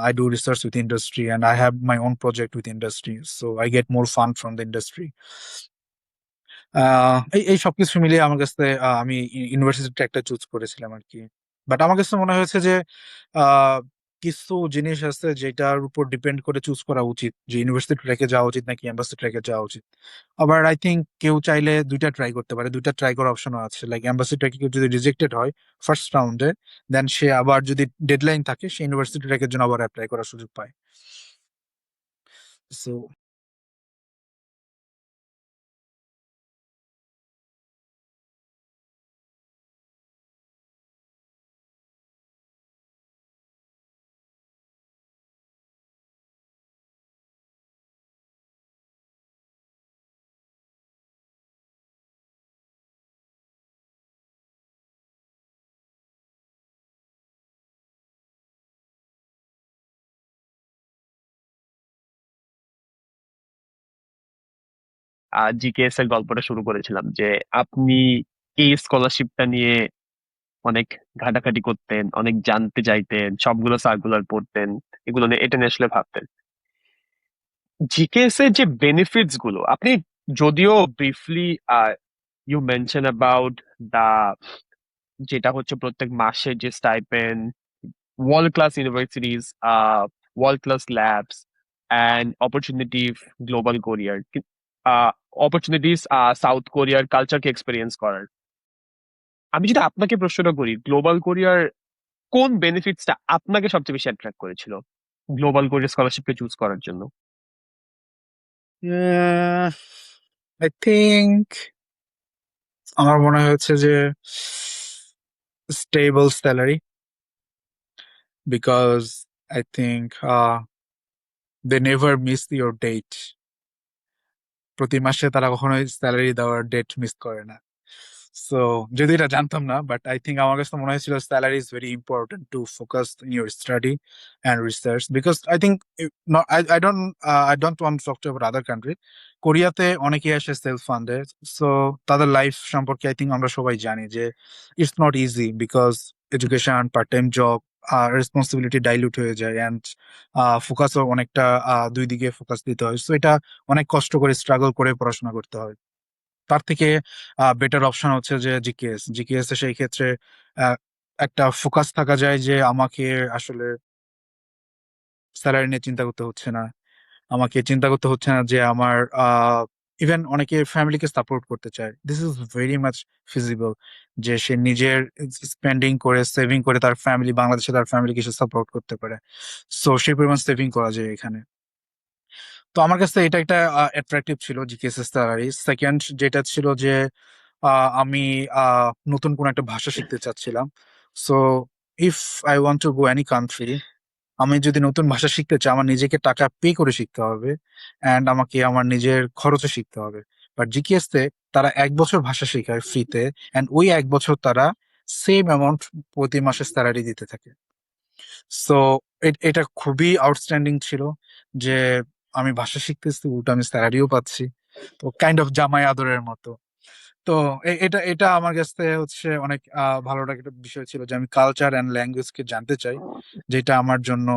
I do research with industry, and I have my own project with industry, so I get more fun from the industry. এই এই সবকিছু মিলিয়ে আমার কাছে আমি university ট্র্যাকটা choose করেছিলাম আর কি। But আমার কাছে মনে হয়েছে যে আহ, কিছু জিনিস আছে যেটার উপর ডিপেন্ড করে চুজ করা উচিত, যে ইউনিভার্সিটি ট্র্যাকে যাওয়া উচিত নাকি এম্বাসি ট্র্যাকে যাওয়া উচিত। আবার আই থিঙ্ক কেউ চাইলে দুইটা ট্রাই করতে পারে, দুইটা ট্রাই করার অপশনও আছে। লাইক এম্বাসি ট্র্যাকে কেউ যদি রিজেক্টেড হয় ফার্স্ট রাউন্ডে, দেন সে আবার যদি ডেডলাইন থাকে সে ইউনিভার্সিটি ট্র্যাকের জন্য আবার অ্যাপ্লাই করার সুযোগ পায়। সো জিকেএস এর গল্পটা শুরু করেছিলাম যে আপনি এই স্কলারশিপটা নিয়ে অনেক ঘাটাঘাটি করতেন, অনেক জানতে চাইতেন, সবগুলো সার্কুলার পড়তেন, এগুলো নিয়ে এটা নিয়ে আসলে ভাবতেন। জিকেএস এর যে বেনিফিটস গুলো আপনি যদিও briefly you mention about the, যেটা হচ্ছে প্রত্যেক মাসে যে stipend, world class universities, world class labs and opportunity global কোরিয়ার, অপরচুনিটিস সাউথ কোরিয়ার কালচারকে এক্সপিরিয়েন্স করার। আমি যদি আপনাকে প্রশ্নটা করি, গ্লোবাল কোরিয়ার কোন বেনিফিটসটা আপনাকে সবচেয়ে বেশি অ্যাট্রাক্ট করেছিল গ্লোবাল কোরিয়ার স্কলারশিপকে চুজ করার জন্য? আই থিঙ্ক আমার মনে হয়েছে যে stable salary, because I think they never miss your date. প্রতি মাসে তারা কখনোই স্যালারি দেওয়ার ডেট মিস করে না। সো যদি এটা জানতাম না, বাট আই থিঙ্ক আমার কাছে মনে হয়েছিল salary is very important to focus in your study and research, because I think I don't want talk to about other country. কোরিয়াতে অনেকেই আসে সেলফ ফান্ডে। সো তাদের লাইফ সম্পর্কে আই থিঙ্ক আমরা সবাই জানি যে it's not easy, because education, part time job, responsibility dilute হয়ে যায়, অ্যান্ড ফোকাসও অনেকটা দুই দিকে ফোকাস দিতে হয়। সো এটা অনেক কষ্ট করে স্ট্রাগল করে পড়াশোনা করতে হয়। তার থেকে বেটার অপশন হচ্ছে যে জিকেএস। জিকেএস এ সেই ক্ষেত্রে আহ, একটা ফোকাস থাকা যায় যে আমাকে আসলে স্যালারি নিয়ে চিন্তা করতে হচ্ছে না, আমাকে চিন্তা করতে হচ্ছে না যে আমার ইভেন অনেকে ফ্যামিলিকে সাপোর্ট করতে চায়, this is very much feasible, যে সে নিজের স্পেন্ডিং করে সেভিং করে তার ফ্যামিলি, বাংলাদেশে তার ফ্যামিলিকে সে সাপোর্ট করতে পারে। সো সেই পরিমাণ সেভিং করা যায় এখানে। তো আমার কাছে এটা একটা অ্যাট্রাকটিভ ছিল জিকেএস এর স্যালারি। সেকেন্ড যেটা ছিল যে আমি নতুন কোন একটা ভাষা শিখতে চাচ্ছিলাম। So if I want to go any country, আমি যদি নতুন ভাষা শিখতে চাই আমার নিজেকে টাকা পে করে শিখতে হবে, অ্যান্ড আমাকে আমার নিজের খরচে শিখতে হবে। বাট জিকেএস তে তারা 1 বছর ভাষা শেখায় ফ্রিতে, অ্যান্ড ওই 1 বছর তারা সেম অ্যামাউন্ট প্রতি মাসে স্যালারি দিতে থাকে। সো এটা খুবই আউটস্ট্যান্ডিং ছিল যে আমি ভাষা শিখতেছি, উল্টো আমি স্যালারিও পাচ্ছি। তো কাইন্ড অফ জামাই আদরের মতো। তো এটা এটা আমার কাছে হচ্ছে অনেক ভালো একটা বিষয় ছিল যে আমি কালচার অ্যান্ড ল্যাঙ্গুয়েজ কে জানতে চাই, যেটা আমার জন্য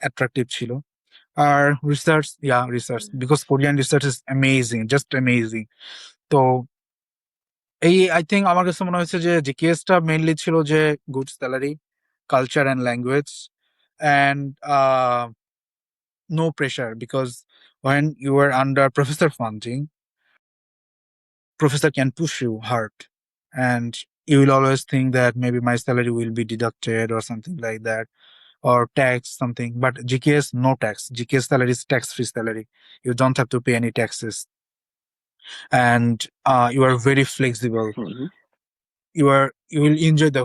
অ্যাট্রাকটিভ ছিল। আর research, research, because Korean research is amazing, just amazing. তো এই আই থিঙ্ক আমার কাছে মনে হয়েছে যে জিকেএসটা মেইনলি ছিল যে good salary, culture and language, and no pressure, because when you are under professor funding, professor can push you hard, and you will always think that maybe my salary will be deducted or something like that, or tax something. But GKS, no tax. GKS salary is tax free salary. You don't have to pay any taxes, and you are very flexible. You will enjoy the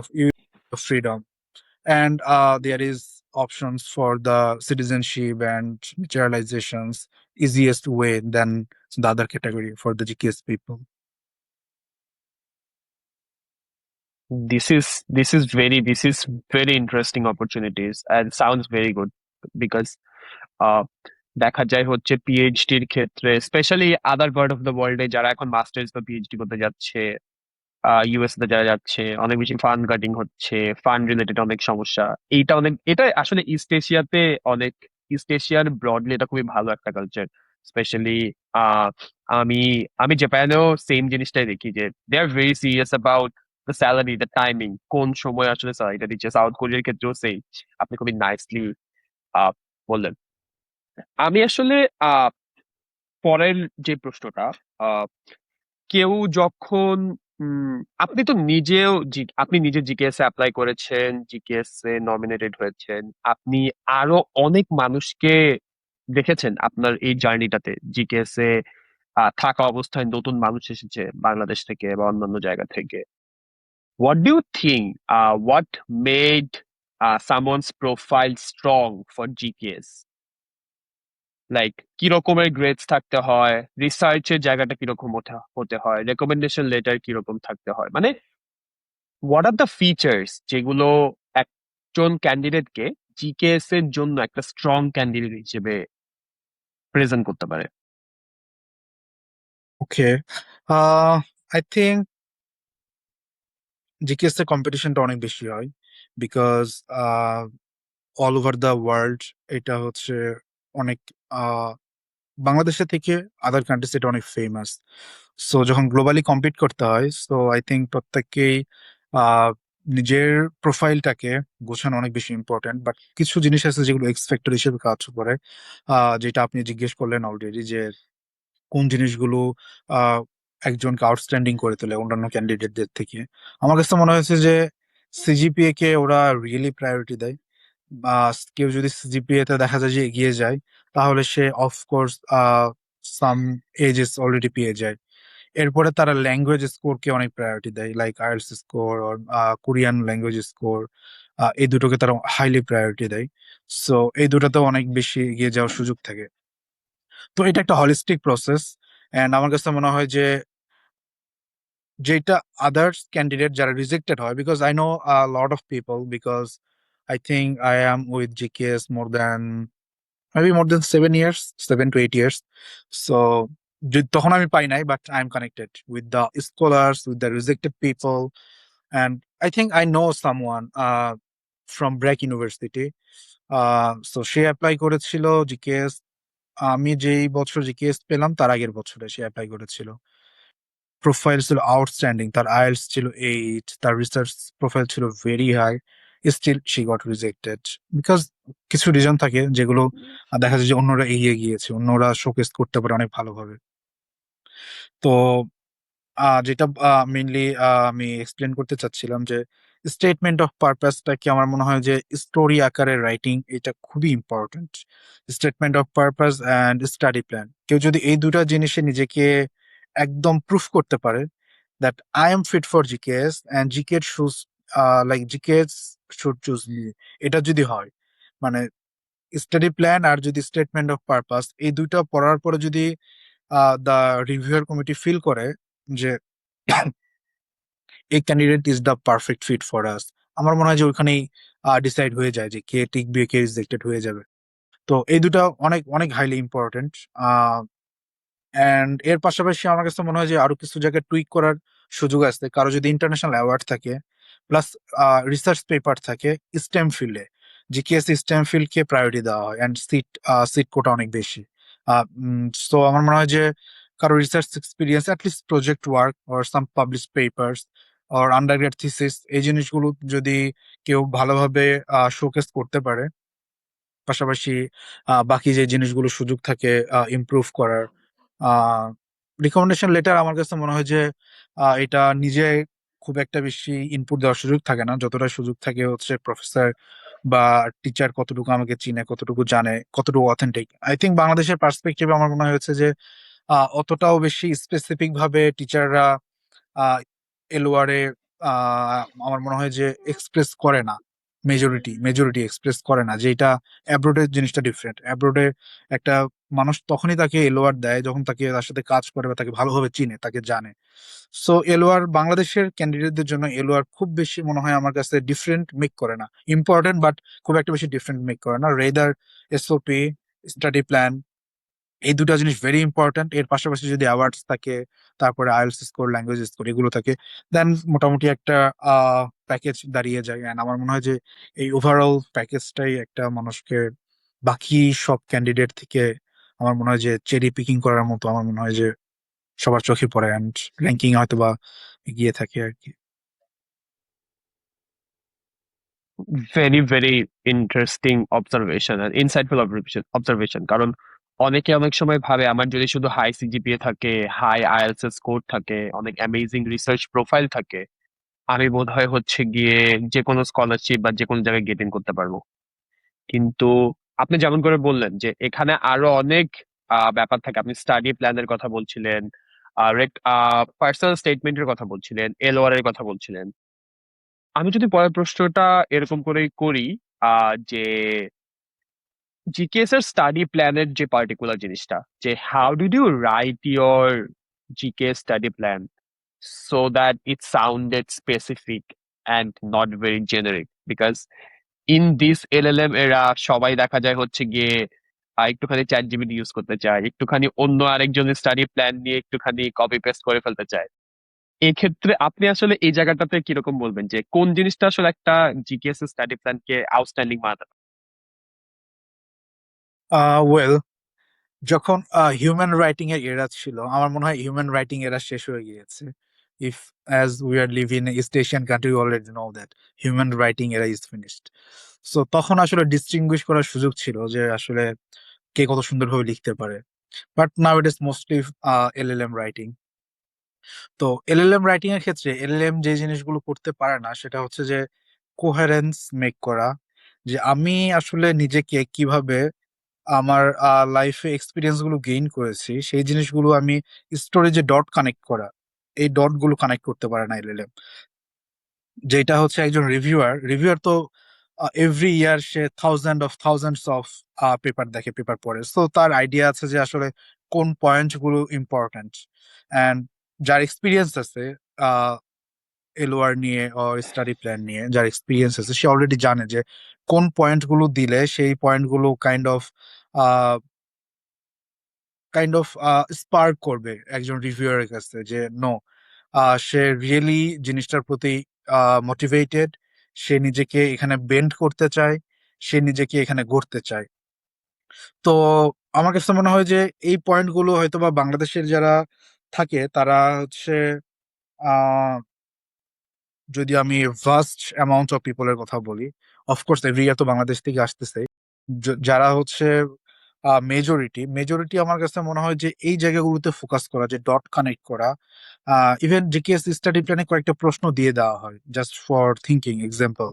freedom, and there is options for the citizenship and naturalizations easiest way than the other category for the GKS people. This is interesting opportunities and sounds very good because uh, দেখা যায় হচ্ছে পিএইচডির ক্ষেত্রে specially other part of the ওয়ার্ল্ডে যারা এখন masters বা PhD করতে যাচ্ছে, ইউএস তে যারা যাচ্ছে, অনেক বেশি ফান্ড কাটিং হচ্ছে, ফান্ড রিলেটেড অনেক সমস্যা। এটা আসলে ইস্ট এশিয়াতে অনেক, ইস্ট এশিয়ার ব্রডলি এটা খুবই ভালো একটা কালচার। স্পেশালি আহ আমি আমি জাপানেও সেম জিনিসটাই দেখি যে they are very serious about the salary, the timing, কোন সময় আসলে স্যালারিটা দিচ্ছে। সাউথ কোরিয়ার ক্ষেত্রেও সেই, আপনি খুবই নাইসলি বললেন। আমি আসলে আহ পরের যে প্রশ্নটা, কেউ যখন আপনি তো নিজেও আপনি নিজে জিকেএস এ অ্যাপ্লাই করেছেন, জিকেএস এ নমিনেটেড হয়েছেন, আপনি আরো অনেক মানুষকে দেখেছেন আপনার এই জার্নিটাতে। জিকেএস এ থাকা অবস্থায় নতুন মানুষ এসেছে বাংলাদেশ থেকে বা অন্যান্য জায়গা থেকে। What do you think, what made someone's profile strong for GKS? Like কি রকমের গ্রেডস থাকতে হয়, রিসার্চের জায়গাটা কিরকম হতে হতে হয়, রেকমেন্ডেশন লেটার কিরকম থাকতে হয়, মানে হোয়াট আর দ্য ফিচার্স যেগুলো একজন ক্যান্ডিডেটকে জিকেএস এর জন্য একটা স্ট্রং ক্যান্ডিডেট হিসেবে প্রেজেন্ট করতে পারে? ওকে, আই থিঙ্ক জিকেএস এর কম্পিটিশনটা অনেক বেশি হয়, because all over the world এটা হচ্ছে অনেক বাংলাদেশের থেকে আদার কান্ট্রিজ এটা অনেক ফেমাস। সো যখন গ্লোবালি কম্পিট করতে হয়, সো আই থিঙ্ক প্রত্যেককেই আহ, নিজের প্রোফাইলটাকে গোছানো অনেক বেশি ইম্পর্টেন্ট। বাট কিছু জিনিস আছে যেগুলো এক্স ফ্যাক্টর হিসেবে কাজ করে, যেটা আপনি জিজ্ঞেস করলেন অলরেডি, যে কোন জিনিসগুলো আহ, একজনকে আউটস্ট্যান্ডিং করে তোলে অন্যান্য ক্যান্ডিডেটদের থেকে। আমার কাছে মনে হয়েছে যে সিজিপিএ কে ওরা রিয়েলি প্রায়োরিটি দেয়। বা কেউ যদি জিপিএ তে দেখা যায় যে এগিয়ে যায়, তাহলে সে অফকোর্স সাম এজেস অলরেডি পেয়ে যায়। এরপরে তারা ল্যাঙ্গুয়েজ স্কোর কে অনেক প্রায়োরিটি দেয়, লাইক আইএলটিএস স্কোর আর কোরিয়ান ল্যাঙ্গুয়েজ স্কোর। এই দুটোকে তারা হাইলি প্রায়োরিটি দেয়। সো এই দুটোতে অনেক বেশি এগিয়ে যাওয়ার সুযোগ থাকে। তো এটা একটা হলিস্টিক প্রসেস, এন্ড আমার কাছে মনে হয় যে যেটা আদার্স ক্যান্ডিডেট যারা রিজেক্টেড হয়, because I know lot of people, because I think I am with GKS more than maybe more than 7 years, 7 to 8 years. So তখন আমি পাই নাই, but I'm connected with the scholars, with the rejected people, and I think I know someone from Breck University. So সে apply করেছিল GKS, আমি যেই বছর GKS পেলাম তার আগের বছরে সে অ্যাপ্লাই করেছিল। প্রোফাইল ছিল আউটস্ট্যান্ডিং, তার আইএলটিএস ছিল 8, তার রিসার্চ প্রোফাইল ছিল very high, still she got rejected because কিছু রিজন থাকে যেগুলো দেখা যায় যে অন্যরা এগিয়ে গিয়েছে, অন্যরা শোকেস করতে পারে অনেক ভালোভাবে। তো যেটা মেইনলি আমি এক্সপ্লেন করতে চাচ্ছিলাম যে স্টেটমেন্ট অফ পারপাসটাকে আমার মনে হয় যে স্টোরি আকারে রাইটিং এটা খুবই important. Statement of purpose and study plan, কেউ যদি এই দুটা জিনিসে নিজেকে একদম প্রুফ করতে পারে that I am fit for GKS and GKS should like GKS should choose me, এটা যদি হয়, মানে স্টাডি প্ল্যান আর যদি স্টেটমেন্ট অফ পারপাস এই দুইটা পড়ার পরে যদি দ্য রিভিউয়ার কমিটি ফিল করে যে এই candidate is the perfect fit for us, আমার মনে হয় যে ওইখানেই ডিসাইড হয়ে যায় যে কে টিকবে কে রিজেক্টেড হয়ে যাবে। তো এই দুটা অনেক অনেক হাইলি ইম্পর্টেন্ট। অ্যান্ড এর পাশাপাশি আমার কাছে মনে হয় যে আরো কিছু জায়গায় টুইক করার সুযোগ আছে, কারো যদি ইন্টারন্যাশনাল অ্যাওয়ার্ড থাকে প্লাস রিসার্চ পেপার থাকে স্টেম ফিল্ডে, জিকেএস স্টেম ফিল্ডকে প্রায়োরিটি দেওয়া হয় অ্যান্ড সিট সিট কোটা অনেক বেশি। সো আমার মনে হয় যে কারো research experience, at least project work or some publish papers or undergrad thesis, এই জিনিসগুলো যদি কেউ ভালোভাবে শোকেস করতে পারে, পাশাপাশি বাকি যে জিনিসগুলো সুযোগ থাকে ইমপ্রুভ করার, রিকমেন্ডেশন লেটার আমার কাছে মনে হয় যে এটা নিজে খুব একটা বেশি ইনপুট দেওয়ার সুযোগ থাকে না, যতটা সুযোগ থাকে হচ্ছে প্রফেসর বা টিচার কতটুকু আমাকে চিনে, কতটুকু জানে, কতটুকু অথেন্টিক। আই থিঙ্ক বাংলাদেশের পার্সপেক্টিভে আমার মনে হয়েছে যে অতটাও বেশি স্পেসিফিক ভাবে টিচাররা এলোয়ারে আমার মনে হয় যে এক্সপ্রেস করে না, মেজরিটি এক্সপ্রেস করে না, যে এটা অ্যাব্রোডের জিনিসটা ডিফারেন্ট। অ্যাব্রোডে একটা মানুষ তখনই তাকে এলোয়ার দেয় যখন তাকে তার সাথে কাজ করে বা তাকে ভালোভাবে চিনে, তাকে জানে। সো এলোয়ার বাংলাদেশের ক্যান্ডিডেটদের জন্য এলোয়ার খুব বেশি মনে হয় আমার কাছে ডিফারেন্ট মেক করে না, ইম্পর্টেন্ট বাট খুব একটা বেশি ডিফারেন্ট মেক করে না। রেদার এসওপি, স্টাডি প্ল্যান, এই দুটো জিনিস ভেরি ইম্পর্ট্যান্ট। এর পাশাপাশি যদি অ্যাওয়ার্ডস থাকে, তারপরে আইএলটিএস স্কোর, ল্যাঙ্গুয়েজ স্কোর, এগুলো থাকে, দেন মোটামুটি একটা প্যাকেজ দাঁড়িয়ে যায়। অ্যান্ড আমার মনে হয় যে এই ওভারঅল প্যাকেজটাই একটা মানুষকে বাকি সব ক্যান্ডিডেট থেকে আমার মনে হয় যে চেরি পিকিং করার মতো আমার মনে হয় যে সবার চোখে পড়ে অ্যান্ড র্যাঙ্কিং হয়তো বা এগিয়ে থাকে আর কি। ভেরি ভেরি ইন্টারেস্টিং অবজারভেশন আর ইনসাইটফুল অবজারভেশন। কারণ অনেকে অনেক সময় ভাবে আমার যদি শুধু হাই সিজিপিএ থাকে, হাই আইএলটিএস স্কোর থাকে, অনেক অ্যামেজিং রিসার্চ প্রোফাইল থাকে, আমি বোধহয় হচ্ছে গিয়ে যে কোনো স্কলারশিপ বা যে কোনো জায়গায় গেট ইন করতে পারবো। কিন্তু আপনি যেমন করে বললেন যে এখানে আরো অনেক ব্যাপার থাকে। আপনি স্টাডি প্ল্যানের কথা বলছিলেন, পার্সোনাল স্টেটমেন্টের কথা বলছিলেন, এলওআর এর কথা বলছিলেন। আমি যদি পরের প্রশ্নটা এরকম করেই করি, যে জিকেএস এর স্টাডি প্ল্যানের যে পার্টিকুলার জিনিসটা, যে how did you write your GKS study plan so that it sounded specific and not very generic? Because in this LLM এরা সবাই দেখা যায় হচ্ছে গিয়ে একটুখানি চ্যাট জিপিটি ইউজ করতে চায়, একটুখানি অন্য আরেকজনের স্টাডি প্ল্যান নিয়ে একটুখানি কপি পেস্ট করে ফেলতে চায়। এক্ষেত্রে আপনি আসলে এই জায়গাটাতে কিরকম বলবেন যে কোন জিনিসটা আসলে একটা জিকেএস স্টাডি প্ল্যানকে আউটস্ট্যান্ডিং বানাতে পারে? ওয়েল, যখন হিউম্যান রাইটিং এর এরা ছিল, আমার মনে হয় হিউম্যান রাইটিং এরা শেষ হয়ে গিয়েছে। If as we are live in east Asian country, already know that human writing এরা ইজ ফিনিশড। সো তখন আসলে ডিস্টিংগুইশ করার সুযোগ ছিল যে আসলে কে কত সুন্দরভাবে লিখতে পারে, but now it is mostly LLM writing. তো এলএলএম রাইটিং এর ক্ষেত্রে এলএলএম যে জিনিসগুলো করতে পারে না সেটা হচ্ছে যে কোহেরেন্স মেক করা, যে আমি আসলে নিজেকে কিভাবে আমার লাইফে এক্সপিরিয়েন্স গুলো গেইন করেছি সেই জিনিসগুলো আমি স্টোরেজে ডট কানেক্ট করা, এই ডট গুলো কানেক্ট করতে পারে না এলএলএম। যেটা হচ্ছে একজন রিভিউয়ার তো every year say thousands of paper দেখে, পেপার পড়ে, তো তার আইডিয়া আছে যে আসলে কোন পয়েন্ট গুলো ইম্পর্টেন্ট। অ্যান্ড যার এক্সপিরিয়েন্স আছে এলওআর নিয়ে ও স্টাডি প্ল্যান নিয়ে যার এক্সপিরিয়েন্স আছে, সে অলরেডি জানে যে কোন পয়েন্ট গুলো দিলে সেই পয়েন্ট গুলো কাইন্ড অফ স্পার্ক করবে একজন রিভিউয়ারের কাছে যে নো, সে রিয়েলি জিনিসটার প্রতি মোটিভেটেড, সে নিজেকে এখানে বেন্ড করতে চায়, সে নিজেকে এখানে গড়তে চায়। তো আমার কাছে মনে হয় যে এই পয়েন্টগুলো হয়তো বা বাংলাদেশের যারা থাকে তারা হচ্ছে, যদি আমি ভাস্ট অ্যামাউন্ট অফ পিপলের কথা বলি, অফকোর্স এভরি ইয়ার তো বাংলাদেশ থেকে আসতেছে, যারা হচ্ছে মেজরিটি আমার কাছে মনে হয় যে এই জায়গাগুলোতে ফোকাস করা, যে ডট কানেক্ট করা। ইভেন জিকেএস স্টাডি প্ল্যানে কয়েকটা প্রশ্ন দিয়ে দেওয়া হয় জাস্ট ফর থিঙ্কিং এক্সাম্পল,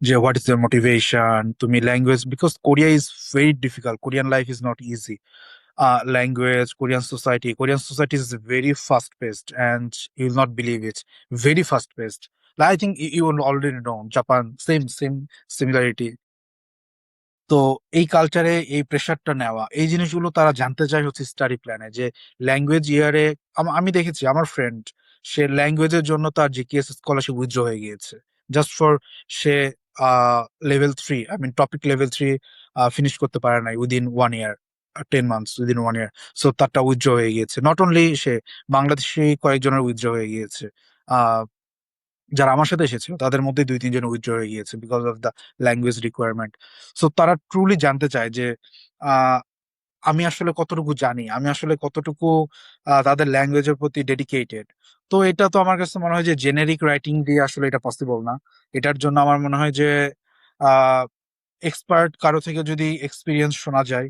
যে হোয়াট ইজ ইয়ার মোটিভেশন, তুমি language, because Korea is very difficult, Korean life is not easy, language, Korean society is very fast paced, and you will not believe it, very fast paced. Like, I think you will already know Japan, same similarity. তো এই কালচারে এই প্রেশারটা নেওয়া, এই জিনিসগুলো তারা জানতে চায় হচ্ছে স্টাডি প্ল্যানে, যে ল্যাঙ্গুয়েজ ইয়ারে আমি দেখেছি আমার ফ্রেন্ড, সে ল্যাঙ্গুয়েজের জন্য তার জিকেএস স্কলারশিপ উইথড্র হয়ে গিয়েছে, জাস্ট ফর সে level 3, I mean TOPIK level 3 finish করতে পারে নাই within 1 year, 10 months, within 1 year. So তারটা উইথড্র হয়ে গিয়েছে, নট অনলি সে, বাংলাদেশি কয়েকজনের উইথড্র হয়ে গিয়েছে। যারা আমার সাথে এসেছিল তাদের মধ্যে 2-3 জন উইথড্র হয়ে গিয়েছে because of the language requirement. So তারা ট্রুলি জানতে চায় যে আহ, আমি আসলে কতটুকু জানি, আমি আসলে কতটুকু তাদের ল্যাঙ্গুয়েজের প্রতি ডেডিকেটেড। তো এটা তো আমার কাছে মনে হয় যে জেনেরিক রাইটিং দিয়ে আসলে এটা পসিবল না। এটার জন্য আমার মনে হয় যে এক্সপার্ট কারো থেকে যদি এক্সপিরিয়েন্স শোনা যায়,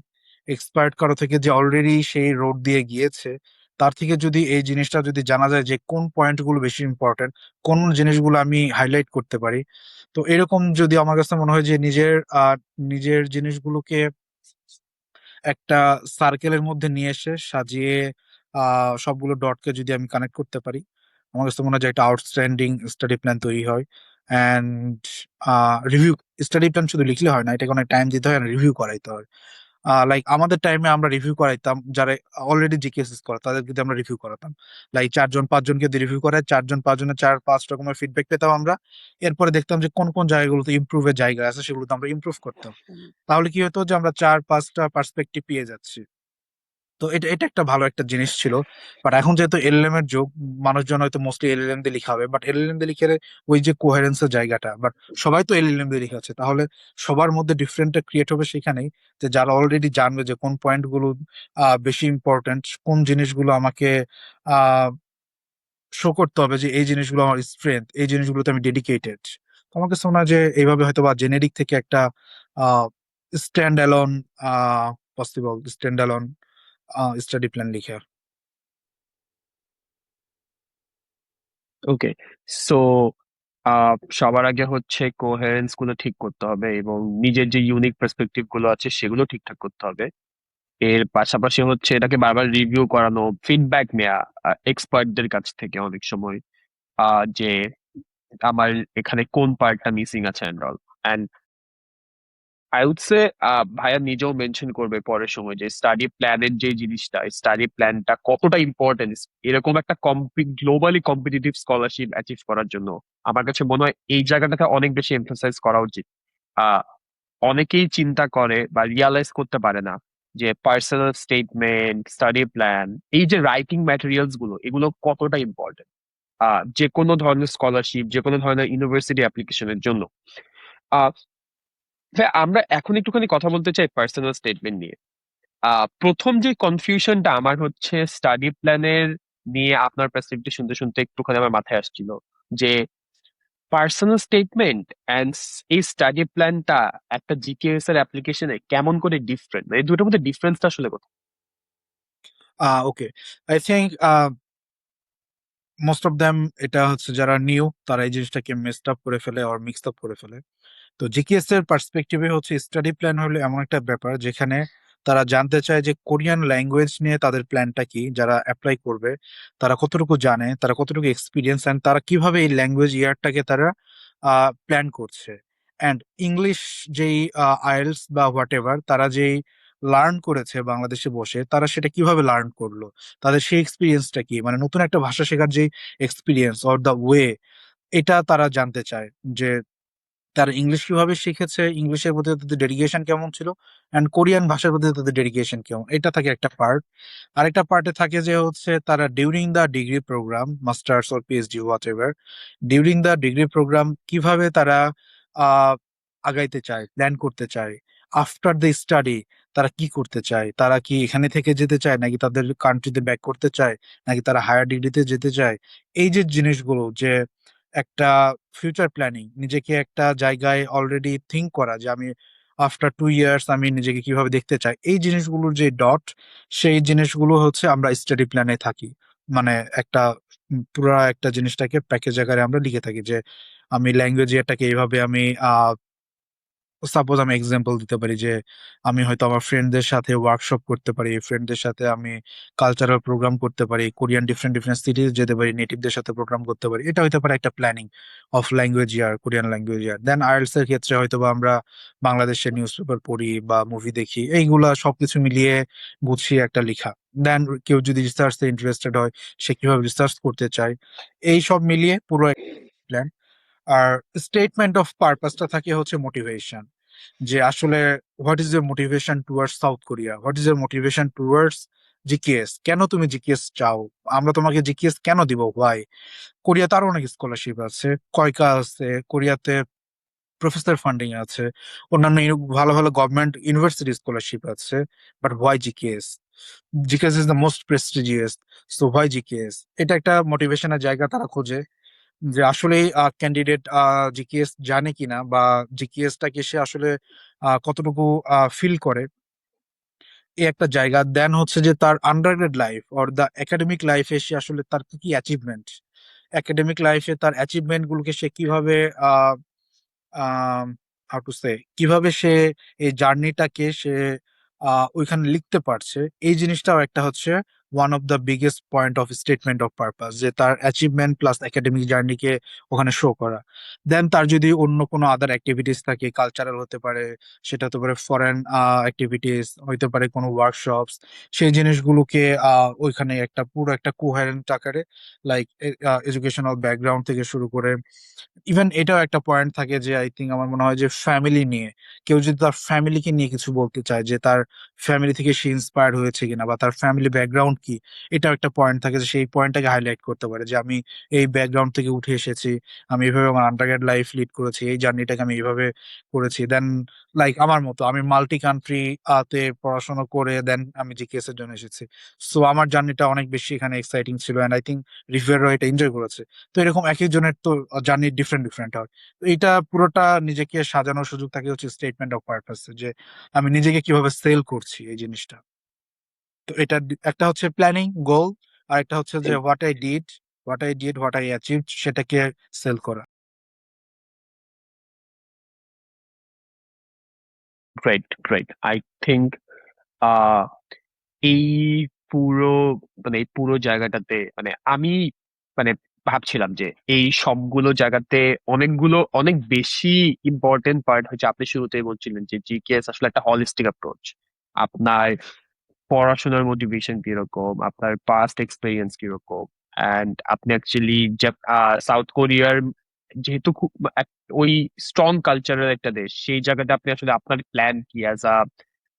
এক্সপার্ট কারো থেকে যে অলরেডি সেই রোড দিয়ে গিয়েছে, তার থেকে যদি এই জিনিসটা যদি জানা যায় যে কোন পয়েন্টগুলো বেশি ইম্পর্টেন্ট, কোন জিনিসগুলো আমি হাইলাইট করতে পারি। তো এরকম যদি আমার কাছে মনে হয় যে নিজের জিনিসগুলোকে একটা সার্কেলের মধ্যে নিয়ে এসে সাজিয়ে সবগুলো ডটকে যদি আমি কানেক্ট করতে পারি, আমার কাছে মনে হয় যে একটা আউটস্ট্যান্ডিং স্টাডি প্ল্যান তৈরি হয়। অ্যান্ড রিভিউ, স্টাডি প্ল্যান শুধু লিখলে হয় না, এটাকে অনেক টাইম দিতে হয়, রিভিউ করাইতে হয়। লাইক আমাদের টাইমে আমরা রিভিউ করাইতাম, যারা অলরেডি জিকেএসএস করে তাদেরকে দিয়ে আমরা রিভিউ করাতাম, লাইক 4-5 জনকে দিয়ে রিভিউ করায়, 4-5 জনের 4-5 রকমের ফিডব্যাক পেতাম আমরা। এরপরে দেখতাম যে কোন কোন জায়গাগুলোতে ইমপ্রুভের জায়গা আছে, সেগুলোতে আমরা ইমপ্রুভ করতাম। তাহলে কি হতো যে আমরা 4-5টা পার্সপেক্টিভ পেয়ে যাচ্ছি। তো এটা এটা একটা ভালো একটা জিনিস ছিল। বাট এখন যেহেতু এলএলএম এর যুগ, মানুষজন হয়তো মোস্টলি এলএলএম দিয়ে লিখা হবে, বাট এলএলএম দিয়ে লিখে ওই যে কোহেরেন্সের জায়গাটা, বাট সবাই তো এলএলএম দিয়ে লিখাচ্ছে, তাহলে সবার মধ্যে ডিফারেন্টটা ক্রিয়েট হবে সেখানেই, যে যারা অলরেডি জানবে যে কোন পয়েন্ট গুলো বেশি ইম্পর্টেন্ট, কোন জিনিসগুলো আমাকে আহ শো করতে হবে যে এই জিনিসগুলো আমার স্ট্রেংথ, এই জিনিসগুলোতে আমি ডেডিকেটেড। আমার কাছে মনে হয় যে এইভাবে হয়তো বা জেনেরিক থেকে একটা uh stand alone, possible stand alone study plan লিখা। ওকে, সো সবার আগে হচ্ছে কোহেরেন্স গুলো ঠিক করতে হবে এবং নিজের যে ইউনিক পার্সপেক্টিভ গুলো আছে সেগুলো ঠিকঠাক করতে হবে। এর পাশাপাশি হচ্ছে এটাকে বারবার রিভিউ করানো, ফিডব্যাক নেওয়া এক্সপার্টদের কাছ থেকে অনেক সময়, যে আমার এখানে কোন পার্টটা মিসিং আছে and all. I would say ভাইয়া নিজেও মেনশন করবে পরের সময় যে স্টাডি প্ল্যানের যে জিনিসটা, স্টাডি প্ল্যানটা কতটা ইম্পর্টেন্স এরকম একটা গ্লোবালি কম্পিটিটিভ স্কলারশিপ অ্যাচিভ করার জন্য। আমার কাছে মনে হয় এই জায়গাটাতে অনেক বেশি এমফাসাইজ করা উচিত। আহ অনেকেই চিন্তা করে বা রিয়ালাইজ করতে পারে না যে পার্সোনাল স্টেটমেন্ট, স্টাডি প্ল্যান, এই যে রাইটিং ম্যাটেরিয়ালস গুলো, এগুলো কতটা ইম্পর্টেন্ট যে কোনো ধরনের স্কলারশিপ, যে কোনো ধরনের ইউনিভার্সিটি অ্যাপ্লিকেশনের জন্য। হ্যাঁ, আমরা এখন একটুখানি কথা বলতে চাই পার্সোনাল স্টেটমেন্ট নিয়ে। প্রথম যে কনফিউশনটা আমার হচ্ছে স্টাডি প্ল্যানের নিয়ে, আপনার পার্সপেক্টিভ শুনতে শুনতে একটুখানি আমার মাথায় আসছিল যে পার্সোনাল স্টেটমেন্ট এন্ড এই স্টাডি প্ল্যানটা একটা জিকেএস এর অ্যাপ্লিকেশনে কেমন করে ডিফারেন্ট, এই দুটোর মধ্যে ডিফারেন্সটা আসলে কোথায়? Okay, I think most of them, এটা হচ্ছে যারা নিউ তারা এই জিনিসটাকে মেসড আপ করে ফেলে আর মিক্সড আপ করে ফেলে। তো জিকেএস এর পার্সপেক্টিভে হচ্ছে স্টাডি প্ল্যান হলো এমন একটা ব্যাপার যেখানে তারা জানতে চায় যে কোরিয়ান ল্যাঙ্গুয়েজ নিয়ে তাদের প্ল্যানটা কি, যারা অ্যাপ্লাই করবে তারা কতটুকু জানে, তারা কতটুকু এক্সপিরিয়েন্স, অ্যান্ড তারা কিভাবে এই ল্যাঙ্গুয়েজ ইয়ারটাকে তারা প্ল্যান করছে। অ্যান্ড ইংলিশ যেই আইএলস বা হোয়াট এভার, তারা যেই লার্ন করেছে বাংলাদেশে বসে, তারা সেটা কিভাবে লার্ন করলো, তাদের সেই এক্সপিরিয়েন্সটা কি, মানে নতুন একটা ভাষা শেখার যে এক্সপিরিয়েন্স অর দ্য ওয়ে, এটা তারা জানতে চায়। যে তারা ইংলিশ কিভাবে শিখেছে, ইংলিশের প্রতি তাদের ডেডিকেশন কেমন ছিল, অ্যান্ড কোরিয়ান ভাষার প্রতি তাদের ডেডিকেশন কেমন, এটা থাকে একটা পার্ট। আরেকটা পার্টে থাকে যে হচ্ছে তারা during the degree program, masters or PhD whatever, during the degree program কিভাবে তারা আহ আগাইতে চায়, প্ল্যান করতে চায়। আফটার দ্য স্টাডি তারা কি করতে চায়, তারা কি এখানে থেকে যেতে চায়, নাকি তাদের কান্ট্রিতে ব্যাক করতে চায়, নাকি তারা হায়ার ডিগ্রিতে যেতে চায়। এই যে জিনিসগুলো, যে একটা ফিউচার প্ল্যানিং, নিজেকে একটা জায়গায় অলরেডি থিঙ্ক করা যে আমি আফটার 2 ইয়ার্স আমি নিজেকে কিভাবে দেখতে চাই, এই জিনিসগুলোর যে ডট, সেই জিনিসগুলো হচ্ছে আমরা স্টাডি প্ল্যানে থাকি। মানে একটা পুরা একটা জিনিসটাকে প্যাকেজ আকারে আমরা লিখে থাকি যে আমি ল্যাঙ্গুয়েজ এটাকে এইভাবে আমি সাপোজ আমি এক্সাম্পল দিতে পারি যে আমি হয়তো আমার ফ্রেন্ডদের সাথে ওয়ার্কশপ করতে পারি, ফ্রেন্ডদের সাথে আমি কালচারাল প্রোগ্রাম করতে পারি, কোরিয়ান ডিফারেন্ট ডিফারেন্ট সিটিজ যেতে পারি, নেটিভদের সাথে প্রোগ্রাম করতে পারি। এটা হতে পারে একটা planning of language year, Korean language year. Then IELTS এর ক্ষেত্রে হয়তো বা আমরা বাংলাদেশের নিউজ পেপার পড়ি বা মুভি দেখি, এইগুলা সবকিছু মিলিয়ে গুছিয়ে একটা লেখা। দেন কেউ যদি রিসার্চে ইন্টারেস্টেড হয়, সে কিভাবে রিসার্চ করতে চায়, এই সব মিলিয়ে পুরো প্ল্যান। আর স্টেটমেন্ট অফ পারপাসটা থাকে হচ্ছে মোটিভেশন, যে আসলে what is your motivation towards South Korea, what is your motivation towards GKS, কেন তুমি জিকেএস চাও, আমরা তোমাকে জিকেএস কেন দিব, হোয়াই। কোরিয়াতে আরো অনেক স্কলারশিপ আছে, কয়কা আছে কোরিয়াতে, প্রফেসর ফান্ডিং আছে, অন্যান্য ভালো ভালো গভর্নমেন্ট ইউনিভার্সিটি স্কলারশিপ আছে, but why GKS, GKS is the most prestigious, so why GKS. এটা একটা মোটিভেশনের জায়গা তারা খোঁজে, যে আসলে ক্যান্ডিডেট জিকেএস জানে কিনা, বা জিকেএস টাকে সে আসলে কতটুকু ফিল করে, এই একটা জায়গা। দেন হচ্ছে যে তার undergrad life or the academic লাইফে সে আসলে তার কি কি অ্যাচিভমেন্ট, একাডেমিক লাইফে তার অ্যাচিভমেন্ট গুলোকে সে কিভাবে হাউ টু সে, কিভাবে সে এই জার্নিটাকে সে ওইখানে লিখতে পারছে। এই জিনিসটাও একটা হচ্ছে one of the biggest point of statement of purpose, যে তার অ্যাচিভমেন্ট প্লাস একাডেমিক জার্নিকে ওখানে শো করা। দেন তার যদি অন্য কোনো আদার অ্যাক্টিভিটিস থাকে, কালচারাল হতে পারে, সেটা হতে পারে ফরেন অ্যাক্টিভিটিস, হইতে পারে কোনো ওয়ার্কশপস, সেই জিনিসগুলোকে ওইখানে একটা পুরো একটা কোহেরেন্ট আকারে, লাইক এডুকেশনাল ব্যাকগ্রাউন্ড থেকে শুরু করে, ইভেন এটাও একটা পয়েন্ট থাকে যে আই থিঙ্ক আমার মনে হয় যে ফ্যামিলি নিয়ে, কেউ যদি তার ফ্যামিলিকে নিয়ে কিছু বলতে চায়, যে তার ফ্যামিলি থেকে সে ইন্সপায়ার্ড হয়েছে কিনা, বা তার ফ্যামিলি ব্যাকগ্রাউন্ড কি, এটাও একটা পয়েন্ট থাকে, যে সেই পয়েন্টটাকে হাইলাইট করতে পারে যে আমি এই ব্যাকগ্রাউন্ড থেকে উঠে এসেছি, আমি এইভাবে আমার আন্ডারগ্রেড লাইফ লিড করেছি, এই জার্নিটাকে আমি এইভাবে করেছি। দেন লাইক আমার মতো আমি মাল্টি কান্ট্রি তে পড়াশোনা করে দেন আমি জিকেএস এর জন্য এসেছি। সো আমার জার্নিটা অনেক বেশি এখানে এক্সাইটিং ছিল, এন্ড আই থিঙ্ক রিভিউয়াররা এটা এনজয় করেছে। তো এরকম এক একজনের তো জার্নি ডিফারেন্ট ডিফারেন্ট হয়। তো এটা পুরোটা নিজেকে সাজানোর সুযোগ থাকে হচ্ছে স্টেটমেন্ট অফ পারপাস, যে আমি নিজেকে কিভাবে সেল করছি এই জিনিসটা। তো এটা একটা হচ্ছে প্ল্যানিং গোল, আর একটা হচ্ছে যে হোয়াট আই অ্যাচিভ, সেটাকে সেল করা। Great, great. আই থিঙ্ক আহ এই পুরো এই পুরো জায়গাটাতে আমি মানে ভাবছিলাম যে এই সবগুলো জায়গাতে অনেক বেশি ইম্পর্টেন্ট পার্ট হচ্ছে, আপনি শুরুতেই বলছিলেন যে জিকেএস আসলে একটা হলিস্টিক অ্যাপ্রোচ। আপনার পড়াশোনার মোটিভেশন কিরকম, আপনার পাস্ট এক্সপিরিয়েন্স কিরকম, অ্যান্ড আপনি অ্যাকচুয়ালি সাউথ কোরিয়ার যেহেতু খুব ওই স্ট্রং কালচারের একটা দেশ, সেই জায়গাতে আপনি আসলে আপনার প্ল্যান কি অ্যাজ আ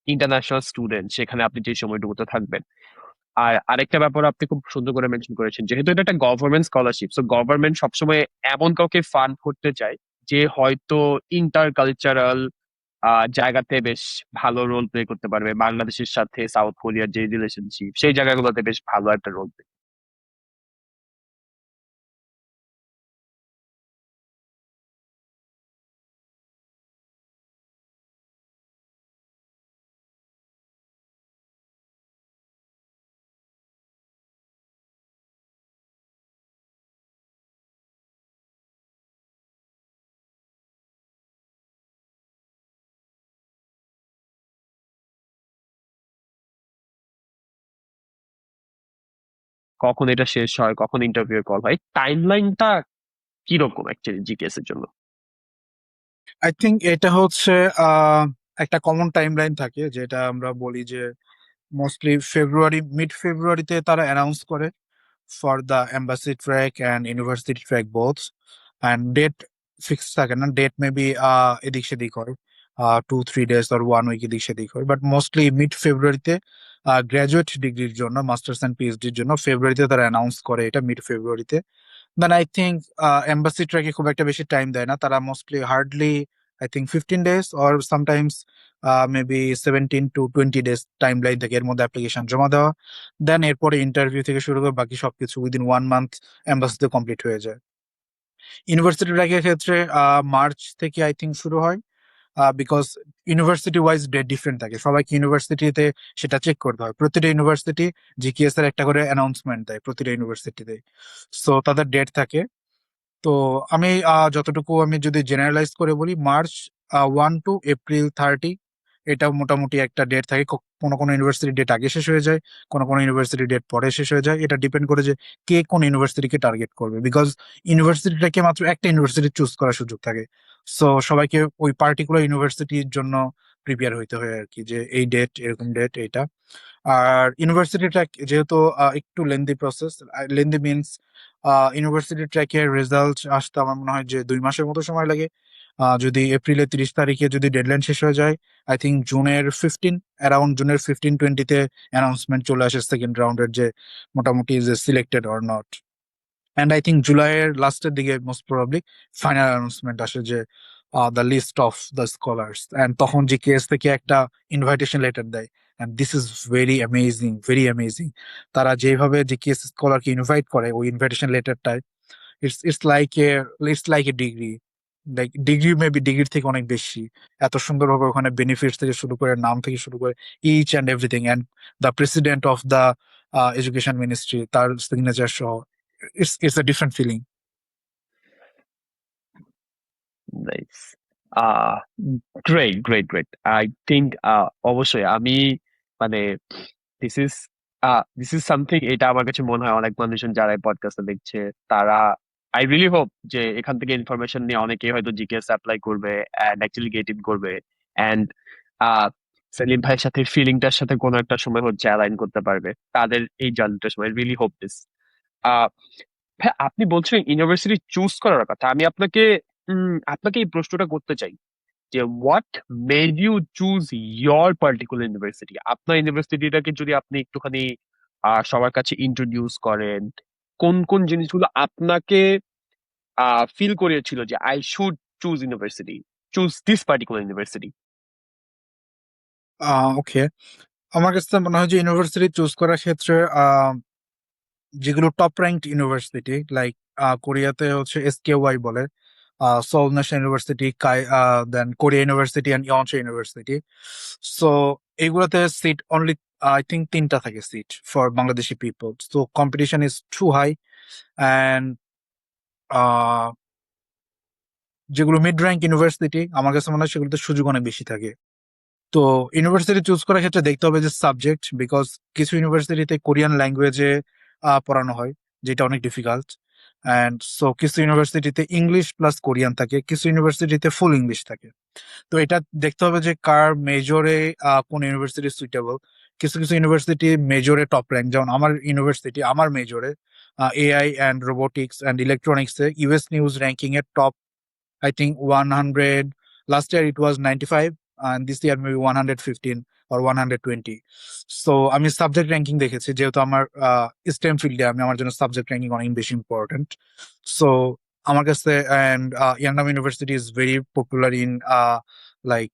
ইন্টারন্যাশনাল স্টুডেন্ট, সেখানে আপনি যে সময়টুকুতে থাকবেন। আর আরেকটা ব্যাপার আপনি খুব সুন্দর করে মেনশন করেছেন, যেহেতু এটা একটা গভর্নমেন্ট স্কলারশিপ, সো গভর্নমেন্ট সবসময় এমন কাউকে ফান্ড করতে চায় যে হয়তো ইন্টার কালচারাল জায়গাতে বেশ ভালো রোল প্লে করতে পারবে, বাংলাদেশের সাথে সাউথ কোরিয়ার যে রিলেশনশিপ, সেই জায়গাগুলোতে বেশ ভালো একটা রোল প্লে। কখন এটা শেষ হয়, কখন ইন্টারভিউ কল হয়, টাইম লাইনটা কিরকম অ্যাকচুয়ালি জিকেএস এর জন্য? আই থিঙ্ক এটা হচ্ছে একটা কমন টাইমলাইন থাকে, যেটা আমরা বলি যে মোস্টলি মিড ফেব্রুয়ারিতে তারা অ্যানাউন্স করে for the embassy track and university track both. And date fix থাকে না, ডেট মেবি এদিক সেদিক হয়, 2-3 ডেজ আর 1 উইক এদিক সেদিক হয়, বাট মোস্টলি মিড ফেব্রুয়ারিতে গ্রাজুয়েট ডিগ্রির জন্য, মাস্টার্স অ্যান্ড পিএইচডির জন্য ফেব্রুয়ারিতে তারা অ্যানাউন্স করে এটা, মিড ফেব্রুয়ারিতে। দেন আই থিঙ্ক এম্বাসি ট্র্যাকে খুব একটা বেশি টাইম দেয় না তারা, mostly hardly I think 15 days or sometimes maybe 17 to 20 days time line থাকে, এর মধ্যে অ্যাপ্লিকেশন জমা দেওয়া। দেন এরপরে ইন্টারভিউ থেকে শুরু করে বাকি সবকিছু উইদিন 1 মান্থ এম্বাসিতে কমপ্লিট হয়ে যায়। ইউনিভার্সিটি ট্র্যাকের ক্ষেত্রে মার্চ থেকে আই থিঙ্ক শুরু হয়, because university wise date different থাকে, সবাইকে ইউনিভার্সিটিতে সেটা চেক করতে হয়। প্রতিটা ইউনিভার্সিটি জিকেএস এর একটা করে অ্যানাউন্সমেন্ট দেয় প্রতিটা ইউনিভার্সিটিতে, সো তাদের ডেট থাকে। তো আমি যতটুকু আমি যদি জেনারেলাইজ করে বলি, মার্চ 1 to April 30, এটা মোটামুটি একটা ডেট থাকে। কোনো কোনো ইউনিভার্সিটি ডেট আগে শেষ হয়ে যায়, কোনো কোনো ইউনিভার্সিটি ডেট পরে শেষ হয়ে যায়, এটা ডিপেন্ড করে যে কে কোন ইউনিভার্সিটিকে টার্গেট করবে, বিকজ ইউনিভার্সিটিটাকে মাত্র একটা ইউনিভার্সিটি চুজ করার সুযোগ থাকে। সো সবাইকে ওই পার্টিকুলার ইউনিভার্সিটির জন্য প্রিপেয়ার হইতে হয় আর কি, যে এই ডেট এরকম ডেট এইটা। আর ইউনিভার্সিটিটা যেহেতু একটু lengthy process, lengthy means university ট্র্যাকের রেজাল্ট আসতে আমার মনে হয় যে 2 মাসের মতো সময় লাগে। যদি এপ্রিলের 30 তারিখে যদি ডেডলাইন শেষ হয়ে যায়, আই থিঙ্ক জুনের 15-20-তে অ্যানাউন্সমেন্ট চলে আসে সেকেন্ড রাউন্ডের, যে মোটামুটি যে selected or not. And I think জুলাইয়ের লাস্টের দিকে মোস্ট প্রবাবলি ফাইনাল অ্যানাউন্সমেন্ট আসে, যে the list of the scholars, and তখন জিকেএস থেকে একটা ইনভাইটেশন লেটার দেয়। And this is very amazing, very amazing. তারা যেভাবে জিকেএস স্কলারকে ইনভাইট করে ওই ইনভাইটেশন লেটারটায়, it's like a degree, like degree, maybe ডিগ্রির থেকে অনেক বেশি। এত সুন্দরভাবে ওখানে বেনিফিটস থেকে শুরু করে, নাম থেকে শুরু করে, each and everything, and the president of the education ministry, তার সিগনেচার সহ, it's a different feeling. Nice. Ah great, great, great. I think অবশ্যই আমি মানে this is this is something, এটা আমার কাছে মনে হয় অনেক মানুষজন যারা এই পডকাস্টে দেখছে তারা, আই রিয়েলি হোপ যে এখান থেকে ইনফরমেশন নিয়ে অনেকেই হয়তো জিকেএস অ্যাপ্লাই করবে এন্ড অ্যাকচুয়ালি গেট ইন করবে। এন্ড সেলিম ভাইয়ের সাথে ফিলিংটার সাথে কোনো একটা সময় হচ্ছে অ্যালাইন করতে পারবে তাদের এই জার্নিটার সময়। Really hope this. ভাই আপনি বলছেন ইউনিভার্সিটি চুজ করার কথা, আমি আপনাকে আপনাকে এই প্রশ্নটা করতে চাই যে what made you choose your particular university. আপনার ইউনিভার্সিটিটাকে যদি আপনি একটুখানি সবার কাছে ইন্ট্রোডিউস করেন, কোন কোন জিনিসগুলো আপনাকে ফিল করিয়েছিল যে I should choose university, choose this particular university. Okay, আমার কাছে মনে হয় যে ইউনিভার্সিটি চুজ করার ক্ষেত্রে যেগুলো টপ র্যাঙ্কড ইউনিভার্সিটি, লাইক কোরিয়াতে হচ্ছে এসকেওয়াই বলে, Seoul national university, then Korea university and Yonsei university. So এগুলোতে সিট অনলি আই থিঙ্ক 3টা থাকে seat for Bangladeshi people, so competition is too high. And যেগুলো মিড র্যাঙ্ক ইউনিভার্সিটি আমার কাছে মনে হয় সেগুলোতে সুযোগ অনেক বেশি থাকে। তো ইউনিভার্সিটি চুজ করার ক্ষেত্রে দেখতে হবে যে সাবজেক্ট, বিকজ কিছু ইউনিভার্সিটিতে কোরিয়ান ল্যাঙ্গুয়েজে পড়ানো হয়, যেটা অনেক ডিফিকাল্ট। অ্যান্ড সো কিছু ইউনিভার্সিটিতে ইংলিশ প্লাস কোরিয়ান থাকে, কিছু ইউনিভার্সিটিতে ফুল ইংলিশ থাকে। তো এটা দেখতে হবে যে কার মেজরে কোন ইউনিভার্সিটি সুইটেবল। কিছু কিছু ইউনিভার্সিটি মেজরে টপ র্যাঙ্ক, যেমন আমার ইউনিভার্সিটি, আমার মেজরে এআই অ্যান্ড রোবোটিক্স অ্যান্ড ইলেকট্রনিক্সে ইউএস নিউজ র্যাঙ্কিং এর top, I think 100. Last year it was 95, and this year maybe 115 or 120. So আমি সাবজেক্ট র্যাঙ্কিং দেখেছি, যেহেতু আমার স্টেম ফিল্ডে, আমি আমার জন্য সাবজেক্ট র্যাঙ্কিং অনেক বেশি ইম্পর্টেন্ট। সো আমার কাছে, অ্যান্ড ইয়ান্নাম university is very popular in like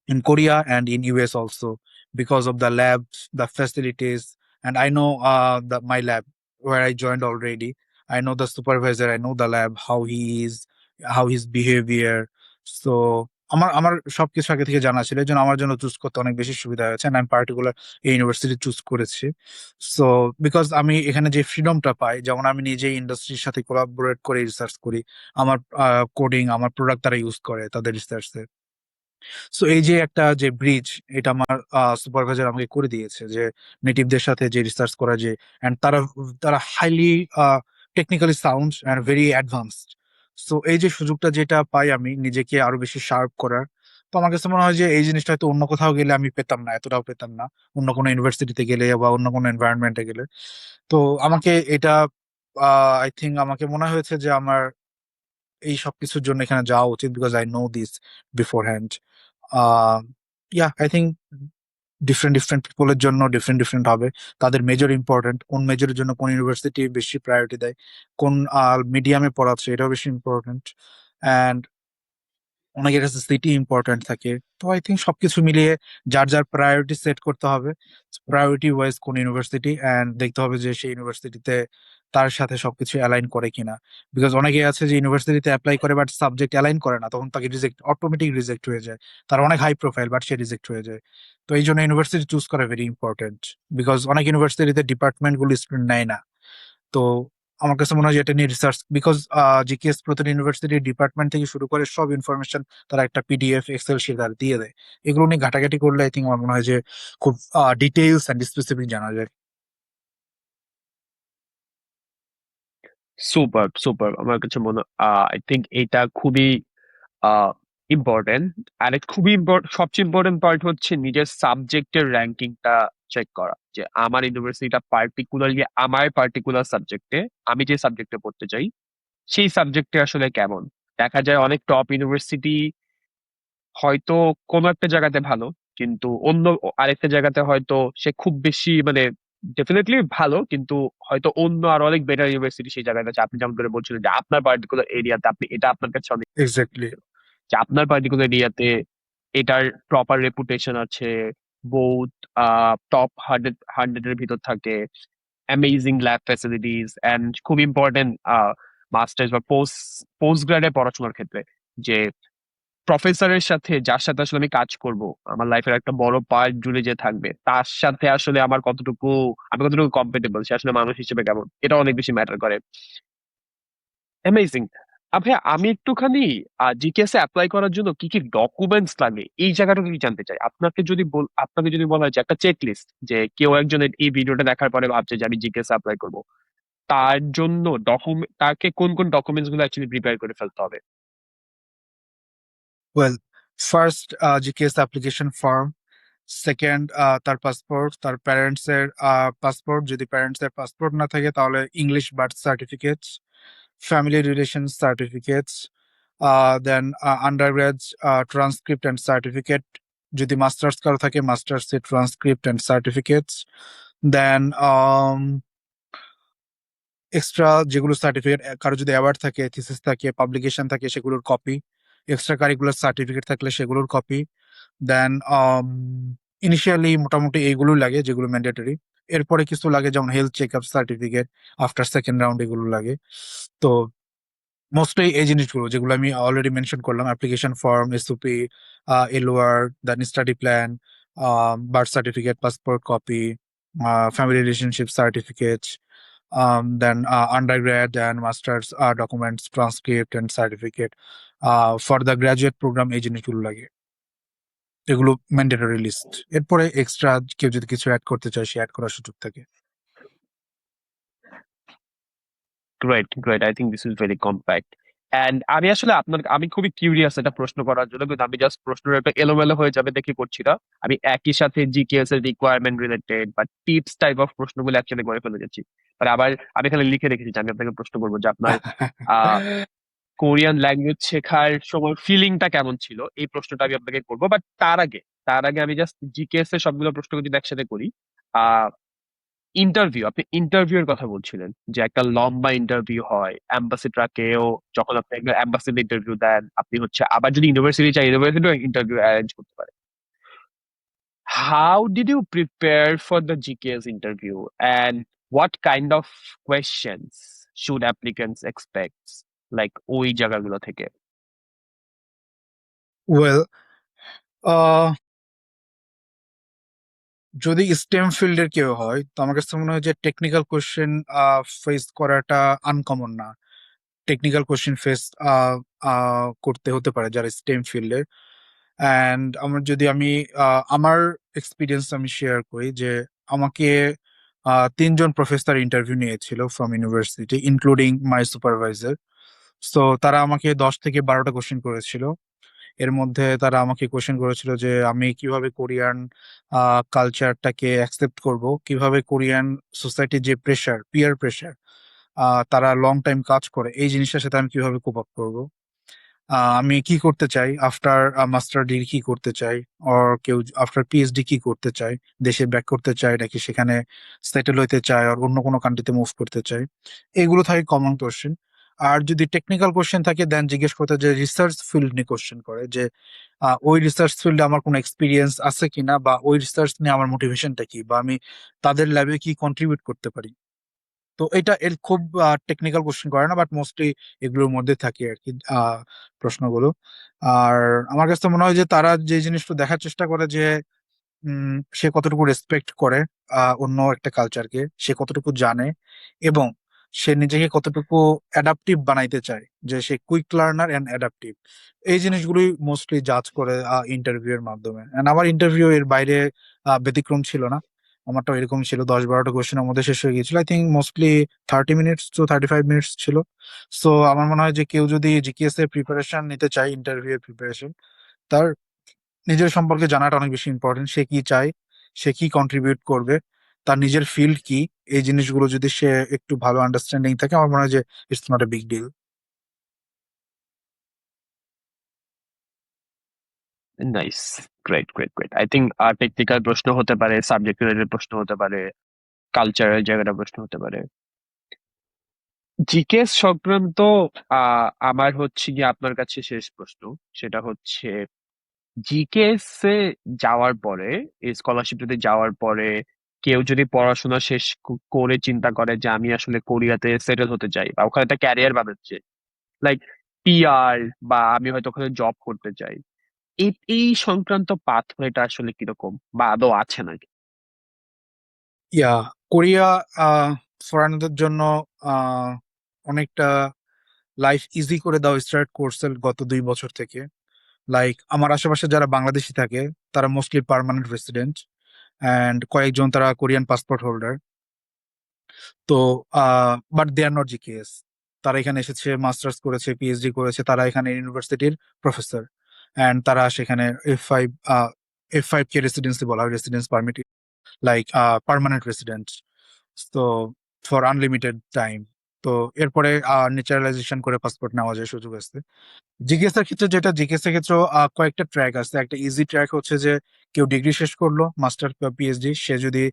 in Korea and in US also, because of the labs, the facilities, and I know my lab where I joined already. I know the supervisor, I know the lab, how he is, how his behavior. So আমার সবকিছু আগে থেকে জানা ছিল, এই জন্য আমার জন্য চুজ করতে অনেক বেশি সুবিধা হয়েছে, আমি পার্টিকুলার এই ইউনিভার্সিটি চুজ করেছি। সো বিকজ আমি এখানে যে ফ্রিডমটা পাই, যেমন আমি নিজেই ইন্ডাস্ট্রির সাথে কোলাবোরেট করে রিসার্চ করি, আমার কোডিং, আমার প্রোডাক্ট তারা ইউজ করে তাদের রিসার্চে। সো এই যে একটা যে ব্রিজ, এটা আমার সুপারভাইজার আমাকে করে দিয়েছে, যে নেটিভদের সাথে যে রিসার্চ করা, যে এন্ড তারা তারা highly technically sound and very advanced. So এই যে সুযোগটা যেটা পাই আমি নিজেকে আরো বেশি শার্প করার, তো আমার কাছে মনে হয় যে এই জিনিসটা হয়তো অন্য কোথাও গেলে আমি পেতাম না, এতটাও পেতাম না, অন্য কোনো ইউনিভার্সিটিতে গেলে বা অন্য কোনো এনভায়রনমেন্টে গেলে। তো আমাকে এটা আই থিঙ্ক আমাকে মনে হয়েছে যে আমার এই সব কিছুর জন্য এখানে যাওয়া উচিত, because I know this beforehand. Yeah I think different different পিপলের জন্য ডিফারেন্ট ডিফারেন্ট হবে, তাদের মেজর ইম্পর্টেন্ট, কোন মেজরের জন্য কোন ইউনিভার্সিটি বেশি প্রায়োরিটি দেয়, কোন মিডিয়ামে পড়াচ্ছে এটাও বেশি ইম্পর্টেন্ট, অ্যান্ড অনেকের কাছে সিটি ইম্পর্টেন্ট থাকে। তো আই থিঙ্ক সবকিছু মিলিয়ে যার যার প্রায়োরিটি সেট করতে হবে, প্রায়োরিটি ওয়াইজ কোন ইউনিভার্সিটি, অ্যান্ড দেখতে হবে যে সেই ইউনিভার্সিটিতে তার সাথে সবকিছু অ্যালাইন করে কিনা। বিকজ অনেকে আছে যে ইউনিভার্সিটিতে অ্যাপ্লাই করে বাট সাবজেক্ট অ্যালাইন করে না, তখন তাকে রিজেক্ট, অটোমেটিক রিজেক্ট হয়ে যায়। তার অনেক হাই প্রোফাইল বাট সে রিজেক্ট হয়ে যায়। তো এই জন্য ইউনিভার্সিটি চুজ করা ভেরি ইম্পর্টেন্ট, বিকজ অনেক ইউনিভার্সিটিতে ডিপার্টমেন্ট গুলো স্টুডেন্ট নেয় না। তো আমার কাছে মনে হয় যে এটা নিয়ে রিসার্চ, বিকজ জিকেএস প্রতিটা ইউনিভার্সিটির ডিপার্টমেন্ট থেকে শুরু করে সব ইনফরমেশন তারা একটা পিডিএফ এক্সেল শিট আর দিয়ে দেয়। এগুলো নিয়ে ঘাটাঘাটি করলে আই থিঙ্ক আমার মনে হয় যে খুব ডিটেইলস অ্যান্ড স্পেসিফিক জানা যায়। সুপার সুপার, আমার কাছে মনে আই থিঙ্ক এটা খুবই ইম্পর্টেন্ট। আর এক খুবই সবচেয়ে ইম্পর্টেন্ট পার্ট হচ্ছে নিজের সাবজেক্টের র্যাঙ্কিংটা চেক করা, যে আমার ইউনিভার্সিটিটা পার্টিকুলারলি আমার পার্টিকুলার সাবজেক্টে, আমি যে সাবজেক্টে পড়তে চাই সেই সাবজেক্টে আসলে কেমন। দেখা যায় অনেক টপ ইউনিভার্সিটি হয়তো কোনো একটা জায়গাতে ভালো, কিন্তু অন্য আরেকটা জায়গাতে হয়তো সে খুব বেশি মানে ডেফিনেটলি ভালো, কিন্তু হয়তো অন্য আর অনেক বেটার ইউনিভার্সিটি সেই জায়গাটা আছে। আপনি যেমন করে বলছিলেন যে আপনার পার্টিকুলার এরিয়াতে আপনি এটা আপনার কাছে অনেক এক্স্যাক্টলি। যে আপনার পার্টিকুলার এরিয়াতে এটার প্রপার রেপুটেশন আছে, বোথ টপ হান্ড্রেডের ভিতর থাকে, অ্যামেজিং ল্যাব ফ্যাসিলিটিস, অ্যান্ড খুব ইম্পর্টেন্ট মাস্টার্স বা পোস্ট গ্রাডে পড়াশোনার ক্ষেত্রে, যে প্রফেসরের সাথে, যার সাথে আসলে আমি কাজ করব, আমার লাইফের একটা বড় পার্ট জুড়ে যে থাকবে, তার সাথে আসলে আমার কতটুকু, আমি কতটুকু কম্পেটেবল, সে আসলে মানুষ হিসেবে কেমন, এটা অনেক বেশি ম্যাটার করে। অ্যামেজিং। ভাইয়া আমি একটুখানি জিকেএস এ অ্যাপ্লাই করার জন্য কি কি ডকুমেন্টস লাগে এই জায়গাটা কি জানতে চাই। আপনাকে যদি বলা হয় যে একটা চেক লিস্ট, যে কেউ একজন এই ভিডিওটা দেখার পরে ভাবছে যে আমি জিকেএস অ্যাপ্লাই করব, তার জন্য তাকে কোন কোন ডকুমেন্টস গুলো অ্যাকচুয়ালি প্রিপেয়ার করে ফেলতে হবে? Well, first GKS application form, second তার পাসপোর্ট, তার প্যারেন্টস এর পাসপোর্ট, যদি প্যারেন্টস এর পাসপোর্ট না থাকে তাহলে English birth certificate, family relation certificates, then undergrad transcript and certificate, যদি মাস্টার্স কারো থাকে মাস্টার্স এর transcript and certificates, then extra যেগুলো সার্টিফিকেট, কারো যদি অ্যাওয়ার্ড থাকে, থিসিস থাকে, পাবলিকেশন থাকে, সেগুলোর কপি, এক্সট্রা কারিকুলার সার্টিফিকেট থাকলে সেগুলোর কপি, দেন ইনিশিয়ালি মোটামুটি এইগুলো লাগে যেগুলো ম্যান্ডেটরি। এরপরে কিছু লাগে যেমন health check up certificate, after second round এগুলো লাগে। তো মোস্টলি এই জিনিসগুলো যেগুলো আমি অলরেডি মেনশন করলাম, application form, SOP, LOR, then study plan, birth certificate, passport copy, family relationship certificate, then undergrad and masters documents, transcript and certificate for the graduate program, এই জিনিসগুলো লাগে। এগুলো ম্যান্ডেটরি লিস্ট। এরপরে এক্সট্রা কেউ যদি কিছু add করতে চায় সে অ্যাড করার সুযোগ থাকে। Great great, I think this is very compact. And আমি আসলে আমি খুবই কিউরিয়াস এটা প্রশ্ন করার জন্য, কিন্তু আমি জাস্ট প্রশ্নের একটা এলোমেলো হয়ে যাবে দেখে করছি না। আমি একই সাথে জিকেএস এর রিকোয়ারমেন্ট রিলেটেড বা টিপস টাইপ অফ প্রশ্নগুলো অ্যাকচুয়ালি করে ফেলে যাচ্ছি। মানে আবার আমি এখানে লিখে রেখেছি যে আমি আপনাকে প্রশ্ন করবো যে আপনার আহ কোরিয়ান ল্যাঙ্গুয়েজ শেখার সময় ফিলিংটা কেমন ছিল, এই প্রশ্নটা আমি আপনাকে করবো। বাট তার আগে আমি জাস্ট জিকেএস এর সবগুলো প্রশ্ন যদি একসাথে করি। ইন্টারভিউ, আপনি ইন্টারভিউ এর কথা বলছিলেন যে একটা লম্বা ইন্টারভিউ হয় অ্যাম্বাসিডারকেও, যখন আপনি একটা অ্যাম্বাসিতে ইন্টারভিউ দেন, আপনি হচ্ছে আবার যদি ইউনিভার্সিটি চাই ইউনিভার্সিটি ইন্টারভিউ অ্যারেঞ্জ করতে পারে। How did you prepare for the GKS interview, and what kind of questions should applicants expect, like ওই জায়গাগুলো থেকে? ওয়েল, যদি স্টেম ফিল্ডের কেউ হয় তো আমার কাছে মনে হয় যে টেকনিক্যাল কোশ্চেন ফেস করাটা আনকমন না। টেকনিক্যাল কোশ্চেন ফেস করতে হতে পারে যারা স্টেম ফিল্ডের। অ্যান্ড আমি আমার এক্সপিরিয়েন্স আমি শেয়ার করি যে আমাকে তিনজন প্রফেসর ইন্টারভিউ নিয়েছিল from university including my supervisor. So তারা আমাকে 10 থেকে 12টা কোশ্চেন করেছিল। এর মধ্যে তারা আমাকে কোশ্চেন করেছিল যে আমি কিভাবে কোরিয়ান কালচারটাকে অ্যাকসেপ্ট করব, কিভাবে কোরিয়ান সোসাইটির যে প্রেশার, পিয়ার প্রেশার, তারা লং টাইম কাজ করে, এই জিনিসটার সাথে আমি কিভাবে কোপ আপ করবো। আমি কি করতে চাই আফটার মাস্টার ডিগ্রি, কি করতে চাই, ওর কেউ আফটার পিএইচডি কি করতে চায়, দেশে ব্যাক করতে চায় নাকি সেখানে সেটেল হইতে চায় আর অন্য কোনো কান্ট্রিতে মুভ করতে চায়। এগুলো থাকে কমন কোশ্চেন। আর যদি টেকনিক্যাল কোশ্চেন থাকে দেন জিজ্ঞেস করতে, যে রিসার্চ ফিল্ড নিয়ে কোশ্চেন করে, যে ওই রিসার্চ ফিল্ডে আমার কোনো এক্সপিরিয়েন্স আছে কিনা, বা ওই রিসার্চ নিয়ে আমার মোটিভেশনটা কি, বা আমি তাদের ল্যাবে কি কন্ট্রিবিউট করতে পারি। তো এটা এর খুব টেকনিক্যাল কোশ্চেন করে না, বাট মোস্টলি এগুলোর মধ্যে থাকে আর কি প্রশ্নগুলো। আর আমার কাছে তো মনে হয় যে তারা যে জিনিসটা দেখার চেষ্টা করে যে সে কতটুকু রেসপেক্ট করে অন্য একটা কালচারকে, সে কতটুকু জানে, এবং সে নিজেকে কতটুকু অ্যাডাপটিভ বানাইতে চায়, যে সে কুইক লার্নার অ্যান্ড অ্যাডাপটিভ। এই জিনিসগুলোই মোস্টলি জাজ করে ইন্টারভিউ এর মাধ্যমে। And আমার ইন্টারভিউ এর বাইরে ব্যতিক্রম ছিল না। আমারটা এরকম ছিল, 10-12টা কোয়েশ্চেনের মধ্যে শেষ হয়ে গিয়েছিল। I think mostly 30 minutes to 35 minutes ছিল। সো আমার মনে হয় যে কেউ যদি জিকেএস এর প্রিপারেশন নিতে চায়, ইন্টারভিউ এর প্রিপারেশন, তার নিজের সম্পর্কে জানাটা অনেক বেশি ইম্পর্টেন্ট। সে কি চায়, সে কি কন্ট্রিবিউট করবে, তার নিজের ফিল্ড কি, এই জিনিসগুলো যদি সে একটু ভালো আন্ডারস্ট্যান্ডিং থাকে, আমার মনে হয় যে it's not a big deal. Nice, great great great. I think technical প্রশ্ন হতে পারে, সাবজেক্ট রিলেটেড প্রশ্ন হতে পারে, কালচারের জায়গাটা প্রশ্ন হতে পারে। জিকেস সংক্রান্ত আমার হচ্ছে গিয়ে আপনার কাছে শেষ প্রশ্ন। সেটা হচ্ছে, জিকেএস এ যাওয়ার পরে, এই স্কলারশিপটাতে যাওয়ার পরে কেউ যদি পড়াশোনা শেষ করে চিন্তা করে যে আমি আসলে কোরিয়াতে সেটেল হতে চাই বা ওখানে একটা ক্যারিয়ার বানাচ্ছে, লাইক পিআর, বা আমি হয়তো ওখানে জব করতে চাই, এই এই সংক্রান্ত পাথওয়েটা আসলে কিরকম, বা আদৌ আছে নাকি? ইয়া, কোরিয়া ফরেনারদের জন্য আহ, অনেকটা লাইফ ইজি করে দেওয়া স্টার্ট করছে গত 2 বছর থেকে। লাইক আমার আশেপাশে যারা বাংলাদেশি থাকে, তারা মোস্টলি পার্মানেন্ট রেসিডেন্ট, অ্যান্ড কয়েকজন তারা কোরিয়ান পাসপোর্ট হোল্ডার। তো but they are not GKS. তারা এখানে এসেছে, মাস্টার্স করেছে, পিএইচডি করেছে, তারা এখানে ইউনিভার্সিটির প্রফেসর, অ্যান্ড তারা সেখানে F5, F5 কে রেসিডেন্সি বলা হয়, residence permit, like permanent resident. তো ফর আনলিমিটেড টাইম। তো এরপরে ন্যাচারালাইজেশন করে পাসপোর্ট নেওয়া যায়, সুযোগ আছে। জিজ্ঞেস এর ক্ষেত্রে, যেটা জিজ্ঞেস এর ক্ষেত্রে কয়েকটা ট্র্যাক আছে। একটা ইজি ট্র্যাক হচ্ছে যে কেউ ডিগ্রি শেষ করলো, মাস্টার বা পিএইচডি, সে যদি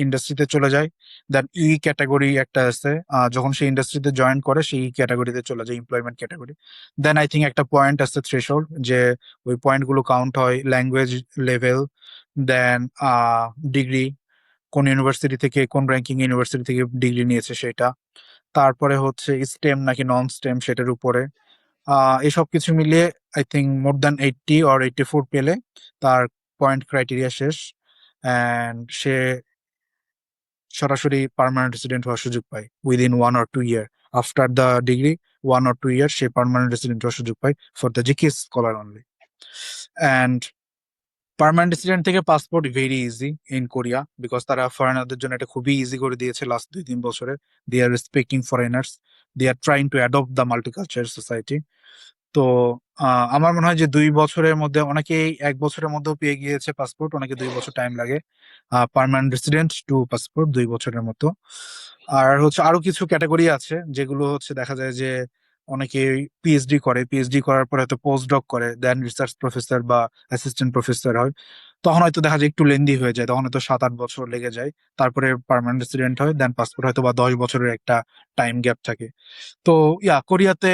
ইন্ডাস্ট্রিতে চলে যায়, দেন ই ক্যাটাগরি একটা আছে। যখন সে ইন্ডাস্ট্রিতে জয়েন করে, সেই ক্যাটাগরিতে চলে যায়, employment category. Then I think একটা পয়েন্ট আছে, থ্রেশহোল্ড, যে ওই পয়েন্ট গুলো কাউন্ট হয়, ল্যাঙ্গুয়েজ লেভেল, দেন ডিগ্রি, কোন ইউনিভার্সিটি থেকে, কোন র্যাঙ্কিং ইউনিভার্সিটি থেকে ডিগ্রি নিয়েছে সেটা, তারপরে হচ্ছে স্টেম নাকি নন স্টেম সেটার উপরে। এসব কিছু মিলিয়ে I think more than 80 or 84 পেলে তার পয়েন্ট ক্রাইটেরিয়া শেষ, অ্যান্ড সে সরাসরি পার্মানেন্ট রেসিডেন্ট হওয়ার সুযোগ পায় within 1 or 2 year. After the degree 1 or 2 year সে পার্মানেন্ট রেসিডেন্ট হওয়ার সুযোগ পায়, for the GKS scholar only. And permanent resident থেকে passport very easy in Korea, because তারা ফরেনারদের জন্য এটা খুবই ইজি করে দিয়েছে লাস্ট 2-3 বছরে। They are respecting foreigners, they are trying to adopt the multicultural society. তো আমার মনে হয় যে 2 বছরের মধ্যে, অনেকেই 1 বছরের মধ্যেও পেয়ে গিয়েছে পাসপোর্ট, অনেকে 2 বছর টাইম লাগে। পার্মানেন্ট রেসিডেন্ট টু পাসপোর্ট 2 বছরের মতো। আর হচ্ছে আরো কিছু ক্যাটাগরি আছে যেগুলো হচ্ছে দেখা যায় যে অনেকে পিএইচডি করে, পিএইচডি করার পরে হয়তো পোস্ট ডক করে, দেন রিসার্চ প্রফেসর বা অ্যাসিস্ট্যান্ট প্রফেসর হয়। তখন হয়তো দেখা যায় একটু লেন্দি হয়ে যায়, তখন হয়তো 7-8 বছর লেগে যায়। তারপরে পার্মানেন্ট রেসিডেন্ট হয়, দেন পাসপোর্ট হয়তো বা 10 বছরের একটা টাইম গ্যাপ থাকে। তো কোরিয়াতে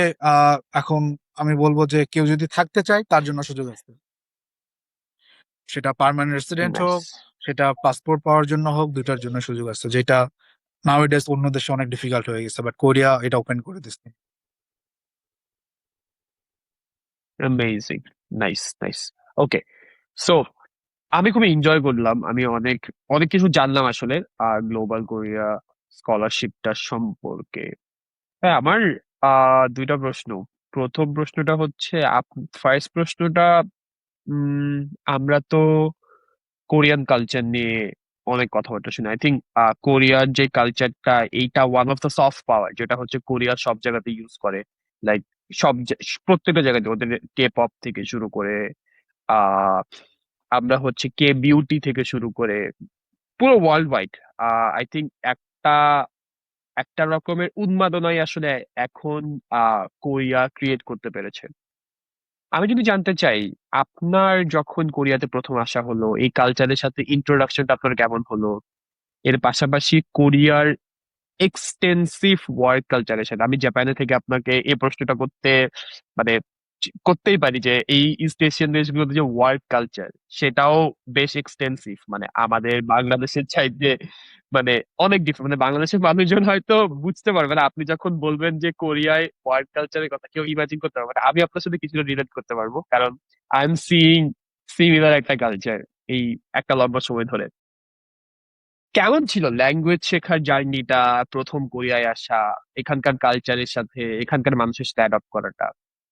এখন আমি বলবো যে কেউ যদি থাকতে চায় তার জন্য সুযোগ আছে, সেটা পার্মানেন্ট রেসিডেন্ট নাইস, হোক, সেটা পাসপোর্ট পাওয়ার জন্য হোক, দুটার জন্য সুযোগ আছে, যেটা নাওএডেজ অন্য দেশে অনেক ডিফিকাল্ট হয়ে গেছে, বাট কোরিয়া এটা ওপেন করে দিচ্ছে। Amazing, nice nice. Okay, so আমি খুবই এনজয় করলাম, আমি অনেক অনেক কিছু জানলাম আসলে গ্লোবাল কোরিয়া স্কলারশিপটা সম্পর্কে। হ্যাঁ, আমার দুইটা প্রশ্ন। প্রথম প্রশ্নটা হচ্ছে, ফার্স্ট প্রশ্নটা, উম আমরা তো কোরিয়ান কালচার নিয়ে অনেক কথাবার্তা শুনি। আই থিঙ্ক কোরিয়ার যে কালচারটা, এইটা one of the soft power, যেটা হচ্ছে কোরিয়া সব জায়গাতে ইউজ করে। লাইক প্রত্যেকটা জায়গাতে ওদের কে পপ থেকে শুরু করে আহ আমরা হচ্ছে কে বিউটি থেকে শুরু করে পুরো ওয়ার্ল্ড ওয়াইড আই থিঙ্ক একটা একটা রকমের উন্মাদনাই আসলে এখন কোরিয়া ক্রিয়েট করতে পেরেছে। আমি যদি জানতে চাই, আপনার যখন কোরিয়াতে প্রথম আসা হলো, এই কালচারের সাথে ইন্ট্রোডাকশনটা আপনার কেমন হলো? এর পাশাপাশি কোরিয়ার এক্সটেন্সিভ ওয়ার্ক কালচারের সাথে, আমি জাপানে থেকে আপনাকে এই প্রশ্নটা মানে করতেই পারি যে এই ইস্ট এশিয়ান দেশগুলোতে যে ওয়ার্ক কালচার সেটাও বেশ এক্সটেন্সিভ, মানে আমাদের বাংলাদেশের চাইতে মানে অনেক ডিফারেন্ট। মানে বাংলাদেশের মানুষজন হয়তো বুঝতে পারবে না, আপনি যখন বলবেন যে কোরিয়ায় ওয়ার্ক কালচারের কথা কেউ ইমাজিন করতে পারবে না। আমি আপনার সাথে কিছুটা রিলেট করতে পারবো, কারণ আই এম সিইং সিমিলার একটা কালচার এই একটা লম্বা সময় ধরে। কেমন ছিল ল্যাঙ্গুয়েজ শেখার জার্নিটা, প্রথম কোরিয়ায় আসা, এখানকার কালচারের সাথে এখানকার মানুষের সাথে অ্যাডপ্ট করাটা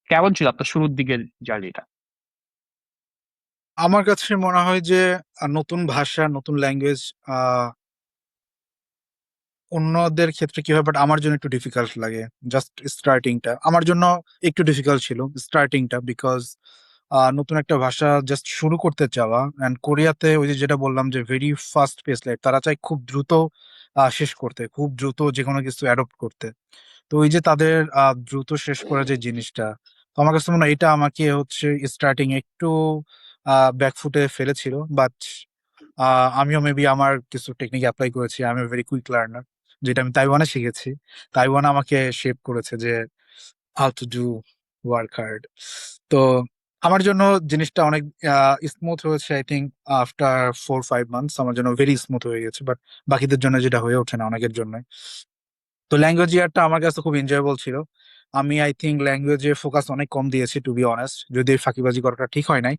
কেমন ছিল আপনার শুরুর দিকের জার্নিটা? আমার কাছে মনে হয় যে নতুন ভাষা, নতুন ল্যাঙ্গুয়েজ অন্যদের ক্ষেত্রে কি হয়, বাট আমার জন্য একটু ডিফিকাল্ট লাগে। জাস্ট স্টার্টিংটা আমার জন্য একটু ডিফিকাল্ট ছিল, স্টার্টিংটা, বিকজ নতুন একটা ভাষা জাস্ট শুরু করতে চাওয়া। অ্যান্ড কোরিয়াতে ওই যে যেটা বললাম যে ভেরি ফাস্ট পেস লাইফ, তারা চায় খুব দ্রুত শেষ করতে, খুব দ্রুত যে কোনো কিছু অ্যাডপ্ট করতে। তো ওই যে তাদের দ্রুত শেষ করার যে জিনিসটা, তো আমার কাছে মনে হয় এটা আমাকে হচ্ছে স্টার্টিং একটু ব্যাকফুটে ফেলেছিল। বাট আমিও মেবি আমার কিছু টেকনিক অ্যাপ্লাই করেছি। আমি ভেরি কুইক লার্নার, যেটা আমি তাইওয়ানে শিখেছি। তাইওয়ান আমাকে শেপ করেছে যে how to do work hard. তো আমার জন্য জিনিসটা অনেক স্মুথ হয়েছে। আই থিঙ্ক আফটার 4-5 মান্থস আমার জন্য ভেরি স্মুথ হয়ে গেছে। বাট বাকিদের জন্য যেটা হয়ে ওঠে না অনেকের জন্য। তো ল্যাঙ্গুয়েজ ইয়ারটা আমার কাছে খুব এনজয়েবল ছিল। আমি আই থিঙ্ক ল্যাঙ্গুয়েজে ফোকাস অনেক কম দিয়েছি, টু বি অনেস্ট, যদি এই ফাঁকিবাজি করাটা ঠিক হয় নাই।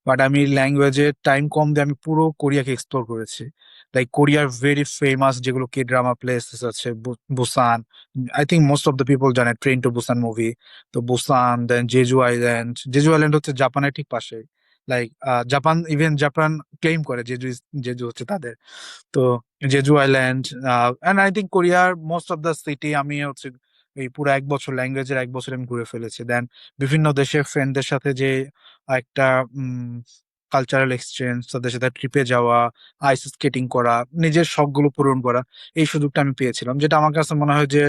বাট আমি ল্যাঙ্গুয়েজে টাইম কম দিয়ে আমি পুরো কোরিয়াকে এক্সপ্লোর করেছি। লাইক কোরিয়ার ভেরি ফেমাস যেগুলো কে ড্রামা প্লেসেস আছে, Busan, I think most of the people জানে ট্রেন টু বুসান মুভি। তো Busan, then Jeju island. Jeju island হচ্ছে জাপানের ঠিক পাশে। Like Japan, even Japan claim করে জেজু জেজু হচ্ছে তাদের। তো Jeju island, and I think কোরিয়ার মোস্ট অফ দ্য সিটি আমি হচ্ছে এই পুরো 1 বছর, ল্যাঙ্গুয়েজের 1 বছর আমি ঘুরে ফেলেছি। দেন বিভিন্ন দেশের ফ্রেন্ডদের সাথে যে একটা কালচারাল এক্সচেঞ্জ, তাদের সাথে ট্রিপে যাওয়া, আইস স্কেটিং করা, নিজের শখগুলো পূরণ করা, এই সুযোগটা আমি পেয়েছিলাম, যেটা আমার কাছে মনে হয় যে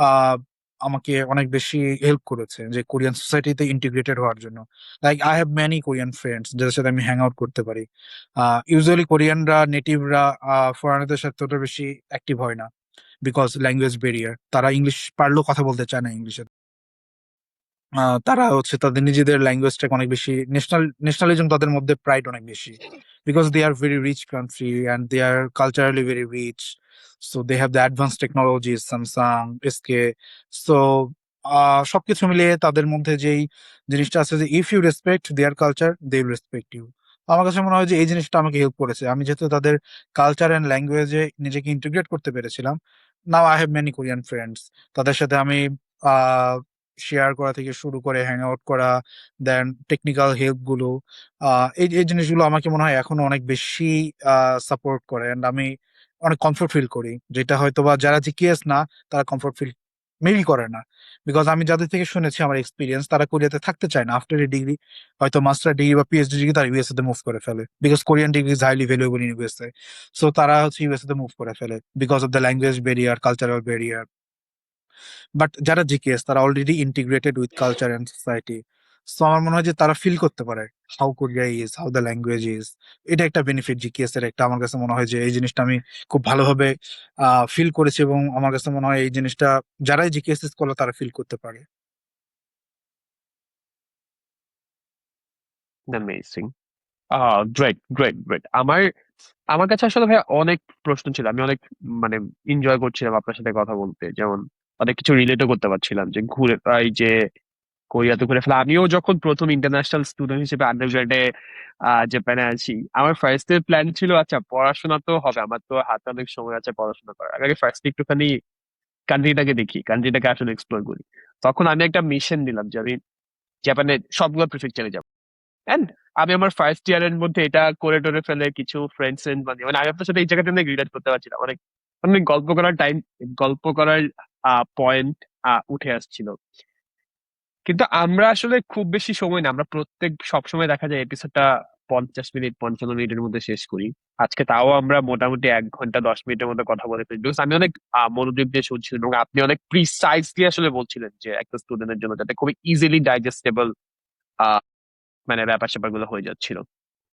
আহ আমাকে অনেক বেশি হেল্প করেছে যে কোরিয়ান সোসাইটিতে ইন্টিগ্রেটেড হওয়ার জন্য। Like I have many Korean friends যাদের সাথে আমি হ্যাং আউট করতে পারি। ইউজুয়ালি কোরিয়ানরা, নেটিভরা ফরেনারদের সাথে অত বেশি অ্যাক্টিভ হয় না, বিকজ ল্যাঙ্গুয়েজ ব্যারিয়ার। তারা ইংলিশ পারলেও কথা বলতে চায় না ইংলিশে। তারা হচ্ছে তাদের নিজেদের ল্যাঙ্গুয়েজটাকে অনেক বেশি ন্যাশনালিজম, তাদের মধ্যে প্রাইড অনেক বেশি, because they are very rich country and they are culturally very rich. So they have the advance technology, Samsung, SK. So সবকিছু মিলিয়ে তাদের মধ্যে যেই জিনিসটা আছে যে if you respect their culture they will respect you. আমার কাছে মনে হয় যে এই জিনিসটা আমাকে হেল্প করেছে। আমি যেহেতু তাদের কালচার অ্যান্ড ল্যাঙ্গুয়েজে নিজেকে ইন্টিগ্রেট করতে পেরেছিলাম, now I have many Korean friends. তাদের সাথে আমি শেয়ার করা থেকে শুরু করে হ্যাং আউট করা, দেন টেকনিক্যাল হেল্প গুলো, এই এই জিনিসগুলো আমাকে মনে হয় এখনো অনেক বেশি সাপোর্ট করে। অ্যান্ড আমি অনেক কমফোর্ট ফিল করি, যেটা হয়তো বা যারা জিকিএস না তারা কমফোর্ট ফিল মেবি করে না। বিকজ আমি যাদের থেকে শুনেছি, আমার এক্সপিরিয়েন্স, তারা কোরিয়াতে থাকতে চায় না। আফটার এ ডিগ্রি, হয়তো মাস্টার ডিগ্রি বা পিএইচডি ডিগ্রি, তারা ইউএসএ তে মুভ করে ফেলে, because Korean degree is highly valuable in USA. So তারা হচ্ছে ইউএসএ তে মুভ করে ফেলে because of the language barrier, cultural barrier. But যারা জিকেএস তারা already integrated with culture and society. So আমার মনে হয় যে তারা ফিল করতে পারে how Korea is, how the language is. এটা একটা বেনিফিট জিকেএস এর একটা। আমার কাছে মনে হয় যে এই জিনিসটা আমি খুব ভালোভাবে ফিল করেছি, এবং আমার কাছে মনে হয় এই জিনিসটা যারাই জিকেএস করলো তারা ফিল করতে পারে। অ্যামেজিং। Great, great, great. আমার আমার কাছে আসলে ভাই অনেক প্রশ্ন ছিল, আমি অনেক মানে এনজয় করছিলাম আপনার সাথে কথা বলতে, যেমন অনেক কিছু রিলেটও করতে পারছিলাম যে ঘুরে এই যে কোরিয়াতে ঘুরে ফেলা। আমিও যখন প্রথম ইন্টারন্যাশনাল স্টুডেন্ট হিসেবে আন্ডারগ্রেডে জাপানে আছি, আমার ফার্স্ট এর প্ল্যান ছিল আচ্ছা পড়াশোনা তো হবে, আমার তো হাতে অনেক সময় আছে পড়াশোনা করার, আগে ফার্স্ট একটুখানি কান্ট্রিটাকে দেখি, কান্ট্রিটাকে আসলে এক্সপ্লোর করি। তখন আমি একটা মিশন দিলাম যে আমি জাপানের সবগুলো প্রিফেকচারে যাব। এন্ড আমি আমার ফার্স্ট ইয়ারের মধ্যে এটা করে টোরে ফেলে কিছু ফ্রেন্ডস মানে মানে আমি আপনার সাথে এই জায়গাতে অনেক রিলেট করতে পারছিলাম, অনেক অনেক গল্প করার টাইম, গল্প করার পয়েন্ট উঠে আসছিল। কিন্তু আমরা আসলে খুব বেশি সময় না, আমরা সবসময় দেখা যায় এপিসোডটা 50 মিনিট 55 মিনিটের মধ্যে শেষ করি। আজকে তাও আমরা মোটামুটি 1 ঘন্টা 10 মিনিটের মধ্যে কথা বলে ফেলি, Because আমি অনেক মনোযোগ দিয়ে শুনছিলাম এবং আপনি অনেক প্রিসাইজলি আসলে বলছিলেন যে একটা স্টুডেন্টের জন্য যাতে খুবই ইজিলি ডাইজেস্টেবল মানে ব্যাপার স্যাপার গুলো হয়ে যাচ্ছিল।